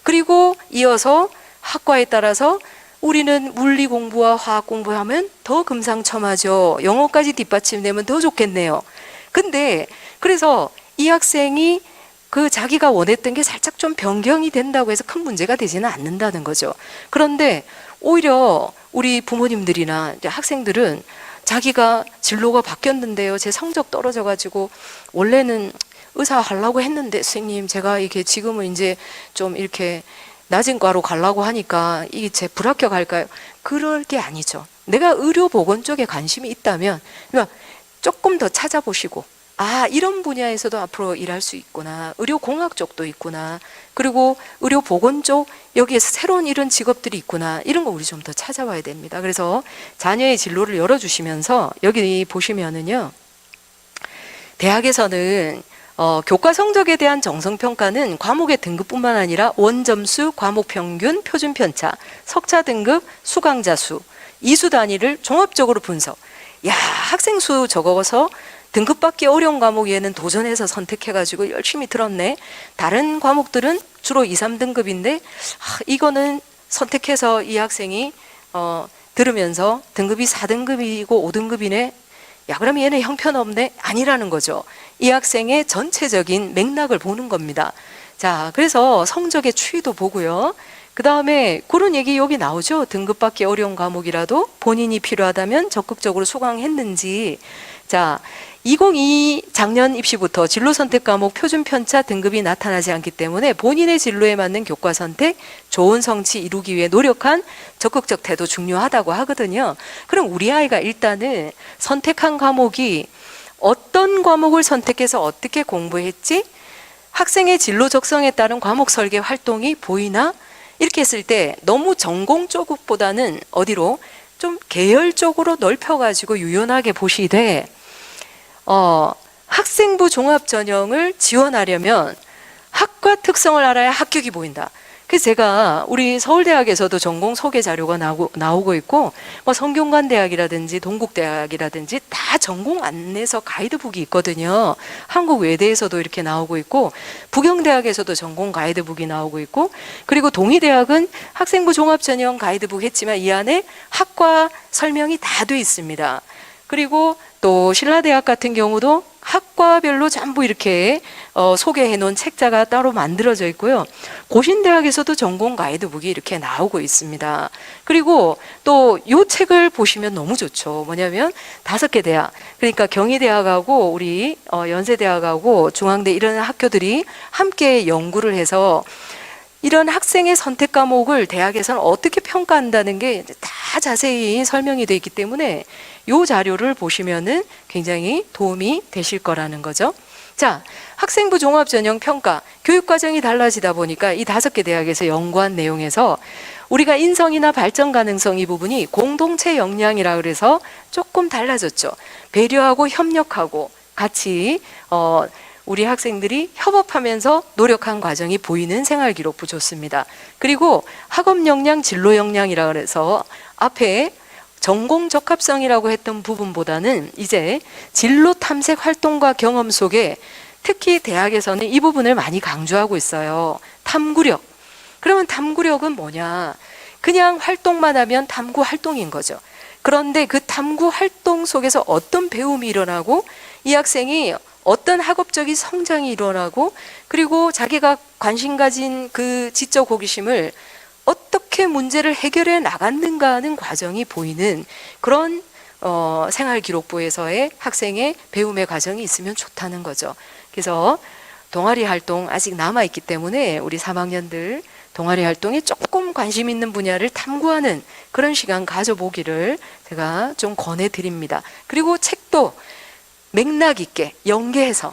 그리고 이어서 학과에 따라서 우리는 물리 공부와 화학 공부하면 더 금상첨화죠. 영어까지 뒷받침되면 더 좋겠네요. 근데 그래서 이 학생이 그 자기가 원했던 게 살짝 좀 변경이 된다고 해서 큰 문제가 되지는 않는다는 거죠. 그런데 오히려 우리 부모님들이나 이제 학생들은 자기가 진로가 바뀌었는데요, 제 성적 떨어져가지고 원래는 의사 하려고 했는데 선생님 제가 이게 지금은 이제 좀 이렇게 낮은 과로 가려고 하니까 이게 제 불합격할까요? 그럴 게 아니죠. 내가 의료보건 쪽에 관심이 있다면 조금 더 찾아보시고, 아, 이런 분야에서도 앞으로 일할 수 있구나, 의료공학 쪽도 있구나, 그리고 의료보건 쪽 여기에서 새로운 이런 직업들이 있구나, 이런 거 우리 좀 더 찾아봐야 됩니다. 그래서 자녀의 진로를 열어주시면서 여기 보시면은요, 대학에서는 교과 성적에 대한 정성평가는 과목의 등급뿐만 아니라 원점수, 과목 평균, 표준 편차, 석차 등급, 수강자 수, 이수 단위를 종합적으로 분석. 야, 학생 수 적어서 등급받기 어려운 과목 얘는 도전해서 선택해가지고 열심히 들었네. 다른 과목들은 주로 2, 3등급인데 이거는 선택해서 이 학생이 들으면서 등급이 4등급이고 5등급이네. 야, 그럼 얘는 형편없네? 아니라는 거죠. 이 학생의 전체적인 맥락을 보는 겁니다. 자, 그래서 성적의 추이도 보고요. 그 다음에 그런 얘기 여기 나오죠. 등급받기 어려운 과목이라도 본인이 필요하다면 적극적으로 수강했는지. 자, 2022 작년 입시부터 진로 선택 과목 표준 편차 등급이 나타나지 않기 때문에 본인의 진로에 맞는 교과 선택, 좋은 성취 이루기 위해 노력한 적극적 태도 중요하다고 하거든요. 그럼 우리 아이가 일단은 선택한 과목이 어떤 과목을 선택해서 어떻게 공부했지? 학생의 진로 적성에 따른 과목 설계 활동이 보이나? 이렇게 했을 때 너무 전공 쪽보다는 어디로? 좀 계열적으로 넓혀가지고 유연하게 보시되 학생부 종합전형을 지원하려면 학과 특성을 알아야 합격이 보인다. 그래서 제가 우리 서울대학에서도 전공 소개 자료가 나오고 있고, 뭐 성균관대학이라든지 동국대학이라든지 다 전공 안내서 가이드북이 있거든요. 한국 외대에서도 이렇게 나오고 있고, 부경대학에서도 전공 가이드북이 나오고 있고, 그리고 동의대학은 학생부 종합전형 가이드북 했지만 이 안에 학과 설명이 다 돼 있습니다. 그리고 또 신라대학 같은 경우도 학과별로 전부 이렇게 소개해 놓은 책자가 따로 만들어져 있고요. 고신대학에서도 전공 가이드북이 이렇게 나오고 있습니다. 그리고 또 이 책을 보시면 너무 좋죠. 뭐냐면 5개 대학, 그러니까 경희대학하고 우리 연세대학하고 중앙대 이런 학교들이 함께 연구를 해서 이런 학생의 선택 과목을 대학에서는 어떻게 평가한다는 게 다 자세히 설명이 되어 있기 때문에 이 자료를 보시면은 굉장히 도움이 되실 거라는 거죠. 자, 학생부 종합전형 평가, 교육과정이 달라지다 보니까 이 5개 대학에서 연구한 내용에서 우리가 인성이나 발전 가능성 이 부분이 공동체 역량이라 그래서 조금 달라졌죠. 배려하고 협력하고 같이 우리 학생들이 협업하면서 노력한 과정이 보이는 생활기록부 좋습니다. 그리고 학업 역량, 진로 역량이라 그래서 앞에 전공 적합성이라고 했던 부분보다는 이제 진로 탐색 활동과 경험 속에 특히 대학에서는 이 부분을 많이 강조하고 있어요. 탐구력. 그러면 탐구력은 뭐냐? 그냥 활동만 하면 탐구 활동인 거죠. 그런데 그 탐구 활동 속에서 어떤 배움이 일어나고 이 학생이 어떤 학업적인 성장이 일어나고 그리고 자기가 관심 가진 그 지적 호기심을 어떻게 문제를 해결해 나갔는가 하는 과정이 보이는 그런 생활기록부에서의 학생의 배움의 과정이 있으면 좋다는 거죠. 그래서 동아리 활동 아직 남아있기 때문에 우리 3학년들 동아리 활동에 조금 관심 있는 분야를 탐구하는 그런 시간 가져보기를 제가 좀 권해드립니다. 그리고 책도 맥락 있게 연계해서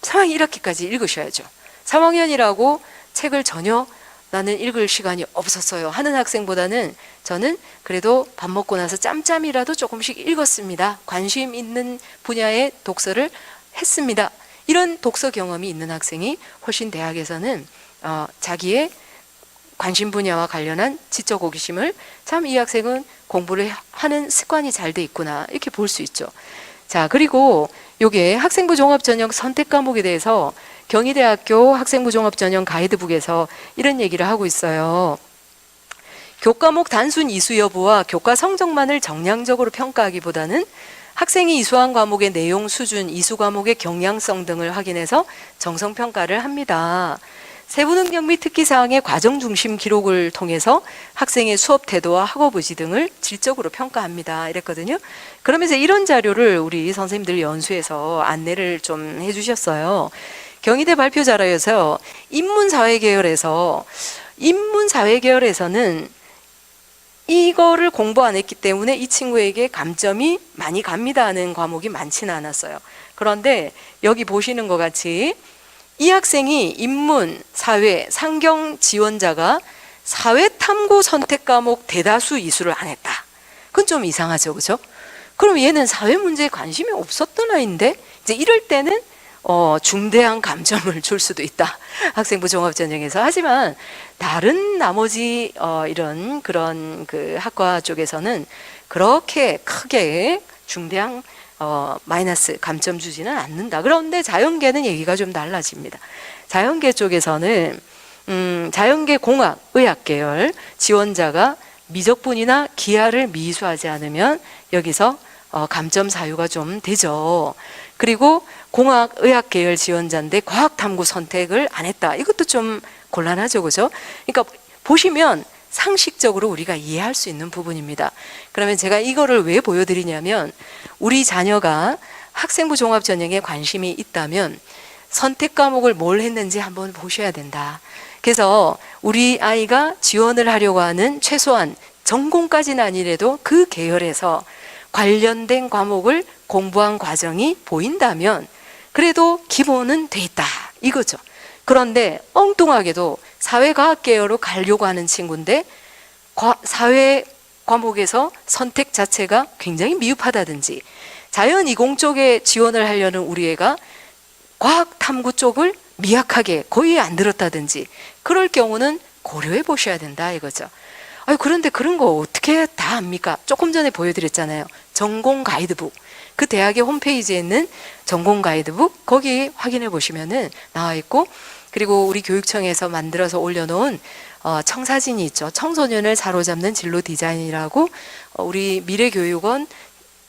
3학년 1학기까지 읽으셔야죠. 3학년이라고 책을 전혀 나는 읽을 시간이 없었어요 하는 학생보다는 저는 그래도 밥 먹고 나서 짬짬이라도 조금씩 읽었습니다. 관심 있는 분야의 독서를 했습니다. 이런 독서 경험이 있는 학생이 훨씬 대학에서는 자기의 관심 분야와 관련한 지적 호기심을 참 이 학생은 공부를 하는 습관이 잘 돼 있구나 이렇게 볼 수 있죠. 자, 그리고 요게 학생부 종합전형 선택 과목에 대해서 경희대학교 학생부 종합전형 가이드북에서 이런 얘기를 하고 있어요. 교과목 단순 이수 여부와 교과 성적만을 정량적으로 평가하기보다는 학생이 이수한 과목의 내용 수준, 이수 과목의 경량성 등을 확인해서 정성평가를 합니다. 세부 능력 및 특기 사항의 과정 중심 기록을 통해서 학생의 수업 태도와 학업 의지 등을 질적으로 평가합니다. 이랬거든요. 그러면서 이런 자료를 우리 선생님들 연수에서 안내를 좀 해주셨어요. 경희대 발표 자료에서 인문사회계열에서는 이거를 공부 안 했기 때문에 이 친구에게 감점이 많이 갑니다 하는 과목이 많지는 않았어요. 그런데 여기 보시는 것 같이 이 학생이 인문, 사회, 상경 지원자가 사회탐구 선택 과목 대다수 이수를 안 했다. 그건 좀 이상하죠, 그죠? 그럼 얘는 사회 문제에 관심이 없었던 아이인데 이제 이럴 때는 중대한 감점을 줄 수도 있다. 학생부 종합전형에서. 하지만 다른 나머지 이런 그런 그 학과 쪽에서는 그렇게 크게 중대한 마이너스 감점 주지는 않는다. 그런데 자연계는 얘기가 좀 달라집니다. 자연계 쪽에서는 자연계 공학, 의학 계열 지원자가 미적분이나 기하를 미수하지 않으면 여기서 감점 사유가 좀 되죠. 그리고 공학, 의학 계열 지원자인데 과학 탐구 선택을 안 했다. 이것도 좀 곤란하죠, 그죠? 그러니까 보시면 상식적으로 우리가 이해할 수 있는 부분입니다. 그러면 제가 이거를 왜 보여드리냐면 우리 자녀가 학생부 종합전형에 관심이 있다면 선택 과목을 뭘 했는지 한번 보셔야 된다. 그래서 우리 아이가 지원을 하려고 하는 최소한 전공까지는 아니래도 그 계열에서 관련된 과목을 공부한 과정이 보인다면 그래도 기본은 돼 있다 이거죠. 그런데 엉뚱하게도 사회과학 계열로 가려고 하는 친구인데 사회 과목에서 선택 자체가 굉장히 미흡하다든지 자연 이공 쪽에 지원을 하려는 우리 애가 과학 탐구 쪽을 미약하게 거의 안 들었다든지 그럴 경우는 고려해 보셔야 된다 이거죠. 그런데 그런 거 어떻게 다 압니까? 조금 전에 보여드렸잖아요. 전공 가이드북. 그 대학의 홈페이지에 있는 전공 가이드북 거기 확인해 보시면은 나와 있고, 그리고 우리 교육청에서 만들어서 올려놓은 청사진이 있죠. 청소년을 사로잡는 진로 디자인이라고 우리 미래교육원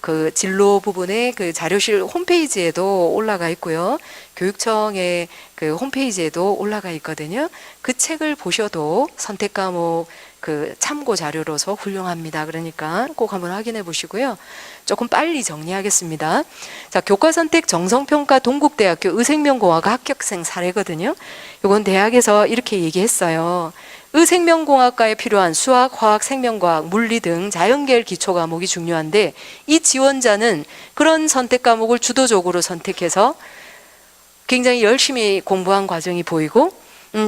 그 진로 부분에 그 자료실 홈페이지에도 올라가 있고요. 교육청의 그 홈페이지에도 올라가 있거든요. 그 책을 보셔도 선택 과목 그 참고 자료로서 훌륭합니다. 그러니까 꼭 한번 확인해 보시고요. 조금 빨리 정리하겠습니다. 자, 교과선택 정성평가 동국대학교 의생명공학 합격생 사례거든요. 이건 대학에서 이렇게 얘기했어요. 의생명공학과에 필요한 수학, 화학, 생명과학, 물리 등 자연계열 기초 과목이 중요한데 이 지원자는 그런 선택 과목을 주도적으로 선택해서 굉장히 열심히 공부한 과정이 보이고,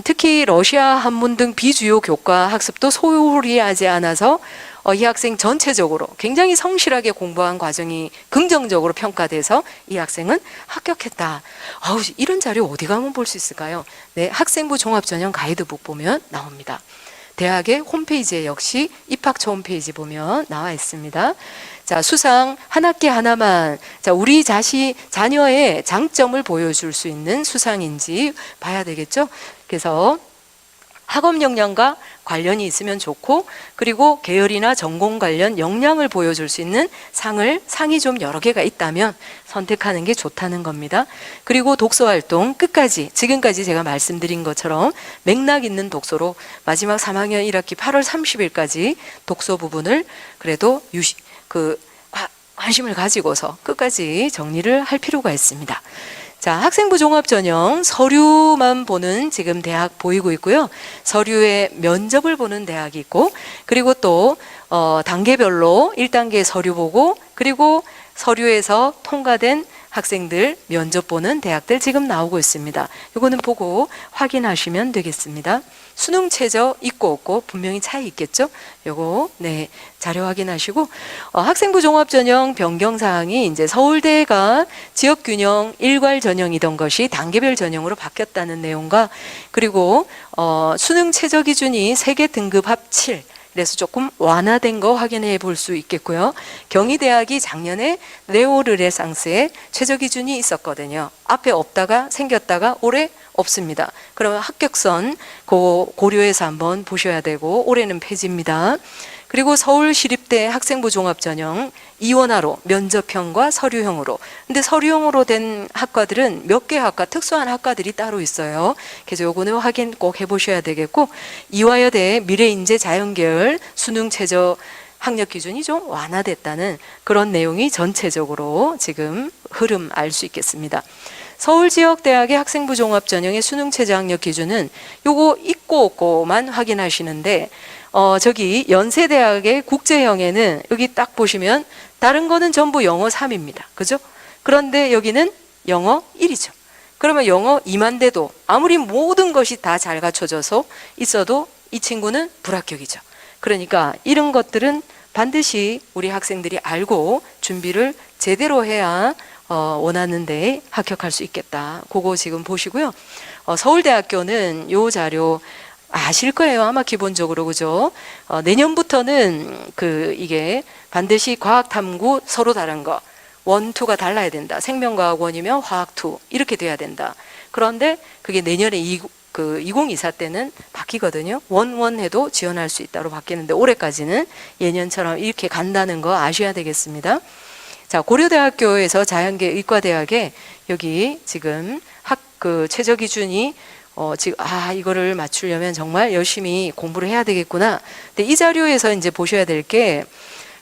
특히 러시아 한문 등 비주요 교과 학습도 소홀히 하지 않아서 이 학생 전체적으로 굉장히 성실하게 공부한 과정이 긍정적으로 평가돼서 이 학생은 합격했다. 이런 자료 어디 가면 볼 수 있을까요? 네, 학생부 종합전형 가이드북 보면 나옵니다. 대학의 홈페이지에 역시 입학처 홈페이지 보면 나와 있습니다. 자, 수상 한 학기 하나만, 자, 우리 자녀의 장점을 보여줄 수 있는 수상인지 봐야 되겠죠? 그래서 학업 역량과 관련이 있으면 좋고, 그리고 계열이나 전공 관련 역량을 보여줄 수 있는 상이 좀 여러 개가 있다면 선택하는 게 좋다는 겁니다. 그리고 독서활동 끝까지 지금까지 제가 말씀드린 것처럼 맥락 있는 독서로 마지막 3학년 1학기 8월 30일까지 독서 부분을 그래도 관심을 가지고서 끝까지 정리를 할 필요가 있습니다. 자, 학생부 종합전형 서류만 보는 지금 대학 보이고 있고요. 서류에 면접을 보는 대학이 있고, 그리고 또 단계별로 1단계 서류 보고, 그리고 서류에서 통과된 학생들 면접 보는 대학들 지금 나오고 있습니다. 이거는 보고 확인하시면 되겠습니다. 수능 최저 있고 없고 분명히 차이 있겠죠? 요거 네, 자료 확인하시고, 학생부 종합전형 변경사항이 이제 서울대가 지역균형 일괄 전형이던 것이 단계별 전형으로 바뀌었다는 내용과, 그리고 수능 최저 기준이 세계 등급 합 7, 그래서 조금 완화된 거 확인해 볼 수 있겠고요. 경희대학이 작년에 네오르네상스의 최저 기준이 있었거든요. 앞에 없다가 생겼다가 올해 없습니다. 그러면 합격선 고려해서 한번 보셔야 되고, 올해는 폐지입니다. 그리고 서울시립대 학생부 종합전형 이원화로 면접형과 서류형으로. 근데 서류형으로 된 학과들은 몇 개 학과, 특수한 학과들이 따로 있어요. 그래서 요거는 확인 꼭 해보셔야 되겠고, 이화여대 미래인재 자연계열 수능 최저 학력 기준이 좀 완화됐다는 그런 내용이 전체적으로 지금 흐름 알 수 있겠습니다. 서울지역대학의 학생부 종합전형의 수능 최저 학력 기준은 요거 있고 없고만 확인하시는데, 저기 연세대학의 국제형에는 여기 딱 보시면 다른 거는 전부 영어 3입니다. 그죠? 그런데 여기는 영어 1이죠. 그러면 영어 2만 돼도 아무리 모든 것이 다 잘 갖춰져서 있어도 이 친구는 불합격이죠. 그러니까 이런 것들은 반드시 우리 학생들이 알고 준비를 제대로 해야 원하는데 합격할 수 있겠다. 그거 지금 보시고요. 서울대학교는 요 자료 아실 거예요. 아마 기본적으로. 그죠? 내년부터는 이게 반드시 과학 탐구 서로 다른 거. 1, 2가 달라야 된다. 생명과학 1이면 화학 2. 이렇게 돼야 된다. 그런데 그게 내년에 2024 때는 바뀌거든요. 1 해도 지원할 수 있다로 바뀌는데 올해까지는 예년처럼 이렇게 간다는 거 아셔야 되겠습니다. 자, 고려대학교에서 자연계 의과대학에 여기 지금 최저 기준이 지금 이거를 맞추려면 정말 열심히 공부를 해야 되겠구나. 근데 이 자료에서 이제 보셔야 될 게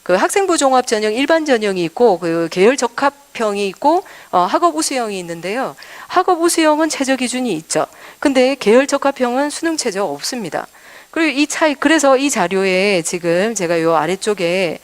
학생부 종합 전형 일반 전형이 있고 계열 적합형이 있고 학업 우수형이 있는데요. 학업 우수형은 최저 기준이 있죠. 근데 계열 적합형은 수능 최저 없습니다. 그리고 이 차이, 그래서 이 자료에 지금 제가 요 아래쪽에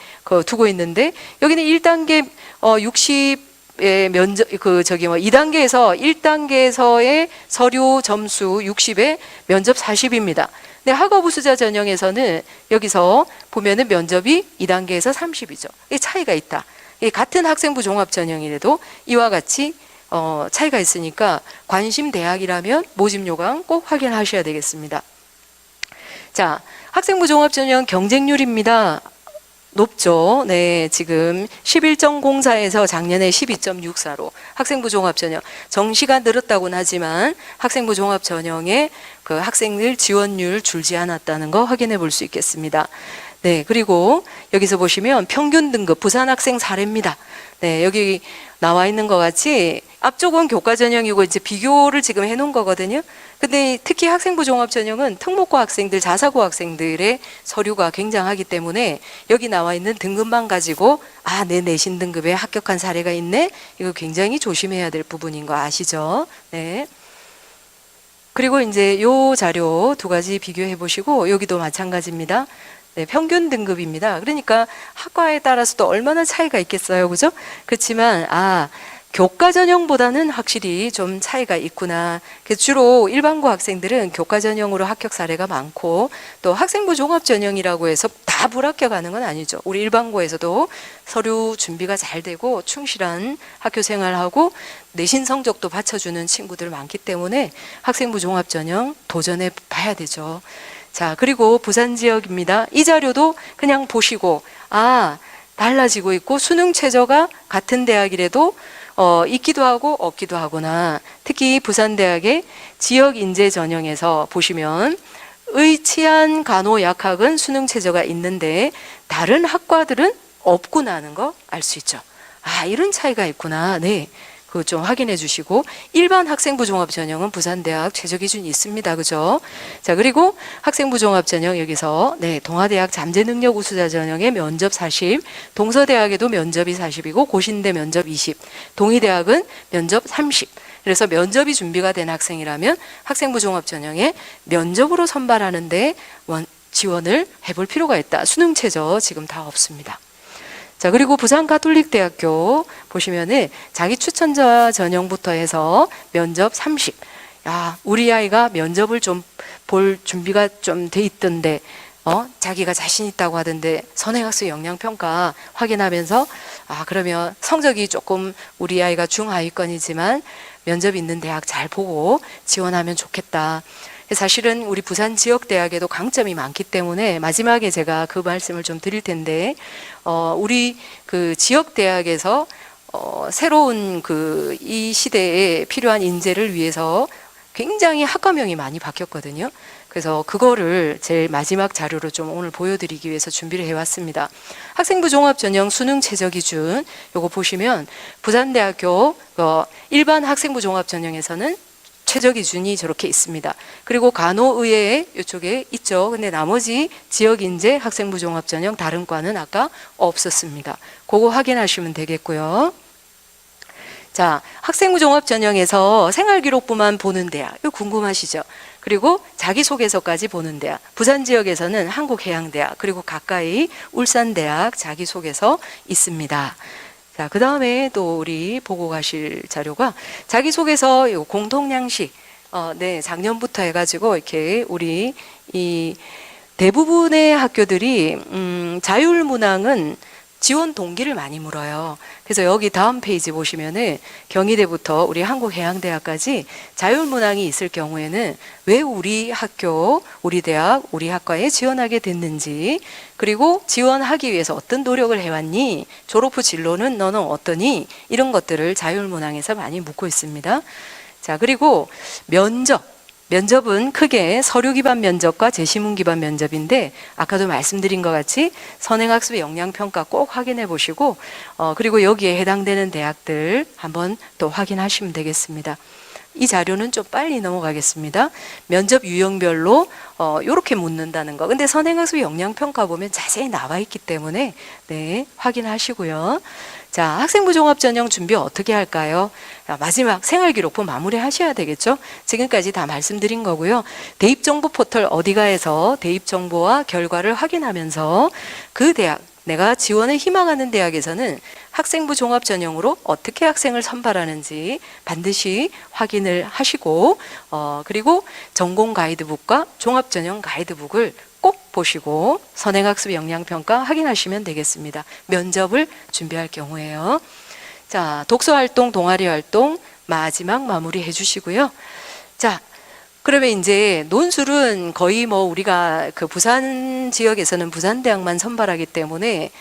두고 있는데, 여기는 1단계 60의 면접, 2단계에서 1단계에서의 서류 점수 60에 면접 40입니다. 근데 학업 우수자 전형에서는 여기서 보면은 면접이 2단계에서 30이죠. 이 차이가 있다. 같은 학생부 종합전형이라도 이와 같이 차이가 있으니까 관심 대학이라면 모집 요강 꼭 확인하셔야 되겠습니다. 자, 학생부 종합전형 경쟁률입니다. 높죠. 네, 지금 11.04에서 작년에 12.64로 학생부 종합전형 정시가 늘었다고는 하지만 학생부 종합전형의 그 학생들 지원율 줄지 않았다는 거 확인해 볼 수 있겠습니다. 네, 그리고 여기서 보시면 평균 등급 부산 학생 사례입니다. 네, 여기 나와 있는 것 같이 앞쪽은 교과 전형이고 이제 비교를 지금 해놓은 거거든요. 근데 특히 학생부 종합전형은 특목고 학생들, 자사고 학생들의 서류가 굉장하기 때문에 여기 나와 있는 등급만 가지고 내 내신 등급에 합격한 사례가 있네. 이거 굉장히 조심해야 될 부분인 거 아시죠? 네. 그리고 이제 요 자료 두 가지 비교해 보시고 여기도 마찬가지입니다. 네, 평균 등급입니다. 그러니까 학과에 따라서도 얼마나 차이가 있겠어요. 그죠? 그렇지만 교과 전형보다는 확실히 좀 차이가 있구나. 주로 일반고 학생들은 교과 전형으로 합격 사례가 많고 또 학생부 종합 전형이라고 해서 다 불합격하는 건 아니죠. 우리 일반고에서도 서류 준비가 잘 되고 충실한 학교 생활하고 내신 성적도 받쳐주는 친구들 많기 때문에 학생부 종합 전형 도전해 봐야 되죠. 자, 그리고 부산 지역입니다. 이 자료도 그냥 보시고 달라지고 있고 수능 최저가 같은 대학이라도 있기도 하고 없기도 하구나. 특히 부산대학의 지역인재 전형에서 보시면 의치안 간호약학은 수능 최저가 있는데 다른 학과들은 없구나 하는 거 알 수 있죠. 이런 차이가 있구나. 네, 그거 좀 확인해 주시고 일반 학생부 종합전형은 부산대학 최저기준이 있습니다. 그죠? 자, 그리고 학생부 종합전형 여기서 동아대학 잠재능력 우수자 전형의 면접 40, 동서대학에도 면접이 40이고 고신대 면접 20, 동의대학은 면접 30. 그래서 면접이 준비가 된 학생이라면 학생부 종합전형에 면접으로 선발하는데 지원을 해볼 필요가 있다. 수능 최저 지금 다 없습니다. 자, 그리고 부산가톨릭대학교 보시면은 자기 추천자 전형부터 해서 면접 30. 우리 아이가 면접을 좀 볼 준비가 좀 돼 있던데, 자기가 자신 있다고 하던데 선행학습 역량평가 확인하면서 그러면 성적이 조금 우리 아이가 중하위권이지만 면접 있는 대학 잘 보고 지원하면 좋겠다. 사실은 우리 부산 지역 대학에도 강점이 많기 때문에 마지막에 제가 그 말씀을 좀 드릴 텐데, 우리 그 지역 대학에서 새로운 이 시대에 필요한 인재를 위해서 굉장히 학과명이 많이 바뀌었거든요. 그래서 그거를 제일 마지막 자료로 좀 오늘 보여드리기 위해서 준비를 해왔습니다. 학생부 종합전형 수능 최저 기준 요거 보시면 부산대학교 일반 학생부 종합전형에서는 최저 기준이 저렇게 있습니다. 그리고 간호의회 이쪽에 있죠. 근데 나머지 지역인재 학생부 종합전형 다른 과는 아까 없었습니다. 그거 확인하시면 되겠고요. 자, 학생부 종합전형에서 생활기록부만 보는 대학, 이거 궁금하시죠? 그리고 자기소개서까지 보는 대학, 부산 지역에서는 한국해양대학, 그리고 가까이 울산대학 자기소개서 있습니다. 자, 그 다음에 또 우리 보고 가실 자료가 자기소개서 공통양식, 작년부터 해가지고 이렇게 우리 이 대부분의 학교들이 자율문항은 지원 동기를 많이 물어요. 그래서 여기 다음 페이지 보시면은 경희대부터 우리 한국해양대학까지 자율문항이 있을 경우에는 왜 우리 학교, 우리 대학, 우리 학과에 지원하게 됐는지, 그리고 지원하기 위해서 어떤 노력을 해왔니? 졸업 후 진로는 너는 어떠니? 이런 것들을 자율문항에서 많이 묻고 있습니다. 자, 그리고 면접은 크게 서류 기반 면접과 제시문 기반 면접인데 아까도 말씀드린 것 같이 선행학습 역량평가 꼭 확인해 보시고 그리고 여기에 해당되는 대학들 한번 또 확인하시면 되겠습니다. 이 자료는 좀 빨리 넘어가겠습니다. 면접 유형별로 이렇게 묻는다는 거. 근데 선행학습 역량평가 보면 자세히 나와 있기 때문에 확인하시고요. 자, 학생부 종합전형 준비 어떻게 할까요? 마지막 생활기록부 마무리 하셔야 되겠죠? 지금까지 다 말씀드린 거고요. 대입정보 포털 어디가에서 대입정보와 결과를 확인하면서 그 대학, 내가 지원을 희망하는 대학에서는 학생부 종합전형으로 어떻게 학생을 선발하는지 반드시 확인을 하시고 그리고 전공 가이드북과 종합전형 가이드북을 꼭 보시고 선행학습 역량평가 확인하시면 되겠습니다. 면접을 준비할 경우에요. 자, 독서활동, 동아리활동 마지막 마무리 해주시고요. 자, 그러면 이제 논술은 거의 뭐 우리가 그 부산 지역에서는 부산대학만 선발하기 때문에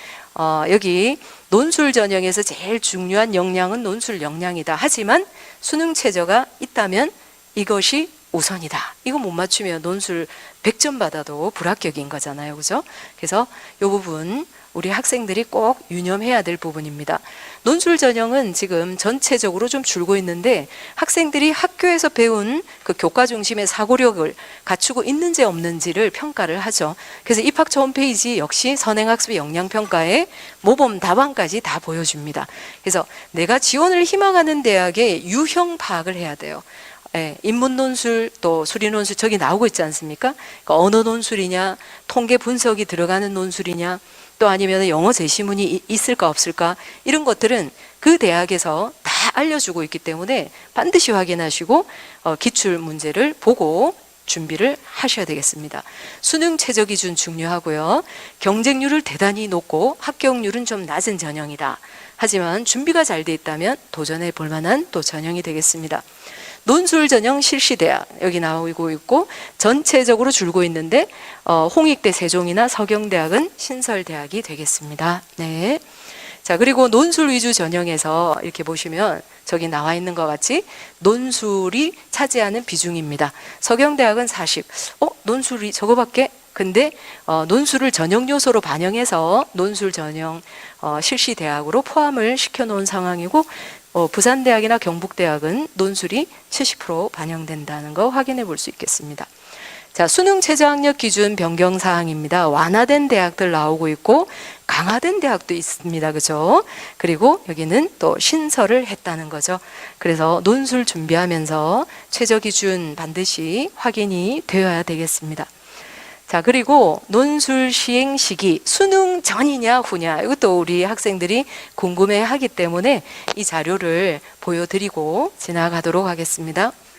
여기 논술 전형에서 제일 중요한 역량은 논술 역량이다. 하지만 수능 최저가 있다면 이것이 우선이다. 이거 못 맞추면 논술 100점 받아도 불합격인 거잖아요. 그죠? 그래서 이 부분 우리 학생들이 꼭 유념해야 될 부분입니다. 논술 전형은 지금 전체적으로 좀 줄고 있는데 학생들이 학교에서 배운 그 교과 중심의 사고력을 갖추고 있는지 없는지를 평가를 하죠. 그래서 입학처 홈페이지 역시 선행학습 역량평가에 모범 답안까지 다 보여줍니다. 그래서 내가 지원을 희망하는 대학의 유형 파악을 해야 돼요. 예, 인문 논술 또 수리 논술 저기 나오고 있지 않습니까? 그러니까 언어 논술이냐, 통계 분석이 들어가는 논술이냐, 또 아니면 영어 제시문이 있을까 없을까 이런 것들은 그 대학에서 다 알려주고 있기 때문에 반드시 확인하시고 기출 문제를 보고 준비를 하셔야 되겠습니다. 수능 최저 기준 중요하고요. 경쟁률을 대단히 높고 합격률은 좀 낮은 전형이다. 하지만 준비가 잘 돼 있다면 도전해 볼 만한 또 전형이 되겠습니다. 논술 전형 실시대학 여기 나오고 있고 전체적으로 줄고 있는데 홍익대 세종이나 서경대학은 신설대학이 되겠습니다. 네. 자, 그리고 논술 위주 전형에서 이렇게 보시면 저기 나와 있는 것 같이 논술이 차지하는 비중입니다. 서경대학은 40. 논술이 저거밖에? 근데 논술을 전형 요소로 반영해서 논술 전형 실시대학으로 포함을 시켜놓은 상황이고 부산대학이나 경북대학은 논술이 70% 반영된다는 거 확인해 볼 수 있겠습니다. 자, 수능 최저학력 기준 변경 사항입니다. 완화된 대학들 나오고 있고 강화된 대학도 있습니다. 그죠? 그리고 여기는 또 신설을 했다는 거죠. 그래서 논술 준비하면서 최저 기준 반드시 확인이 되어야 되겠습니다. 자, 그리고 논술 시행 시기 수능 전이냐 후냐 이것도 우리 학생들이 궁금해하기 때문에 이 자료를 보여드리고 지나가도록 하겠습니다.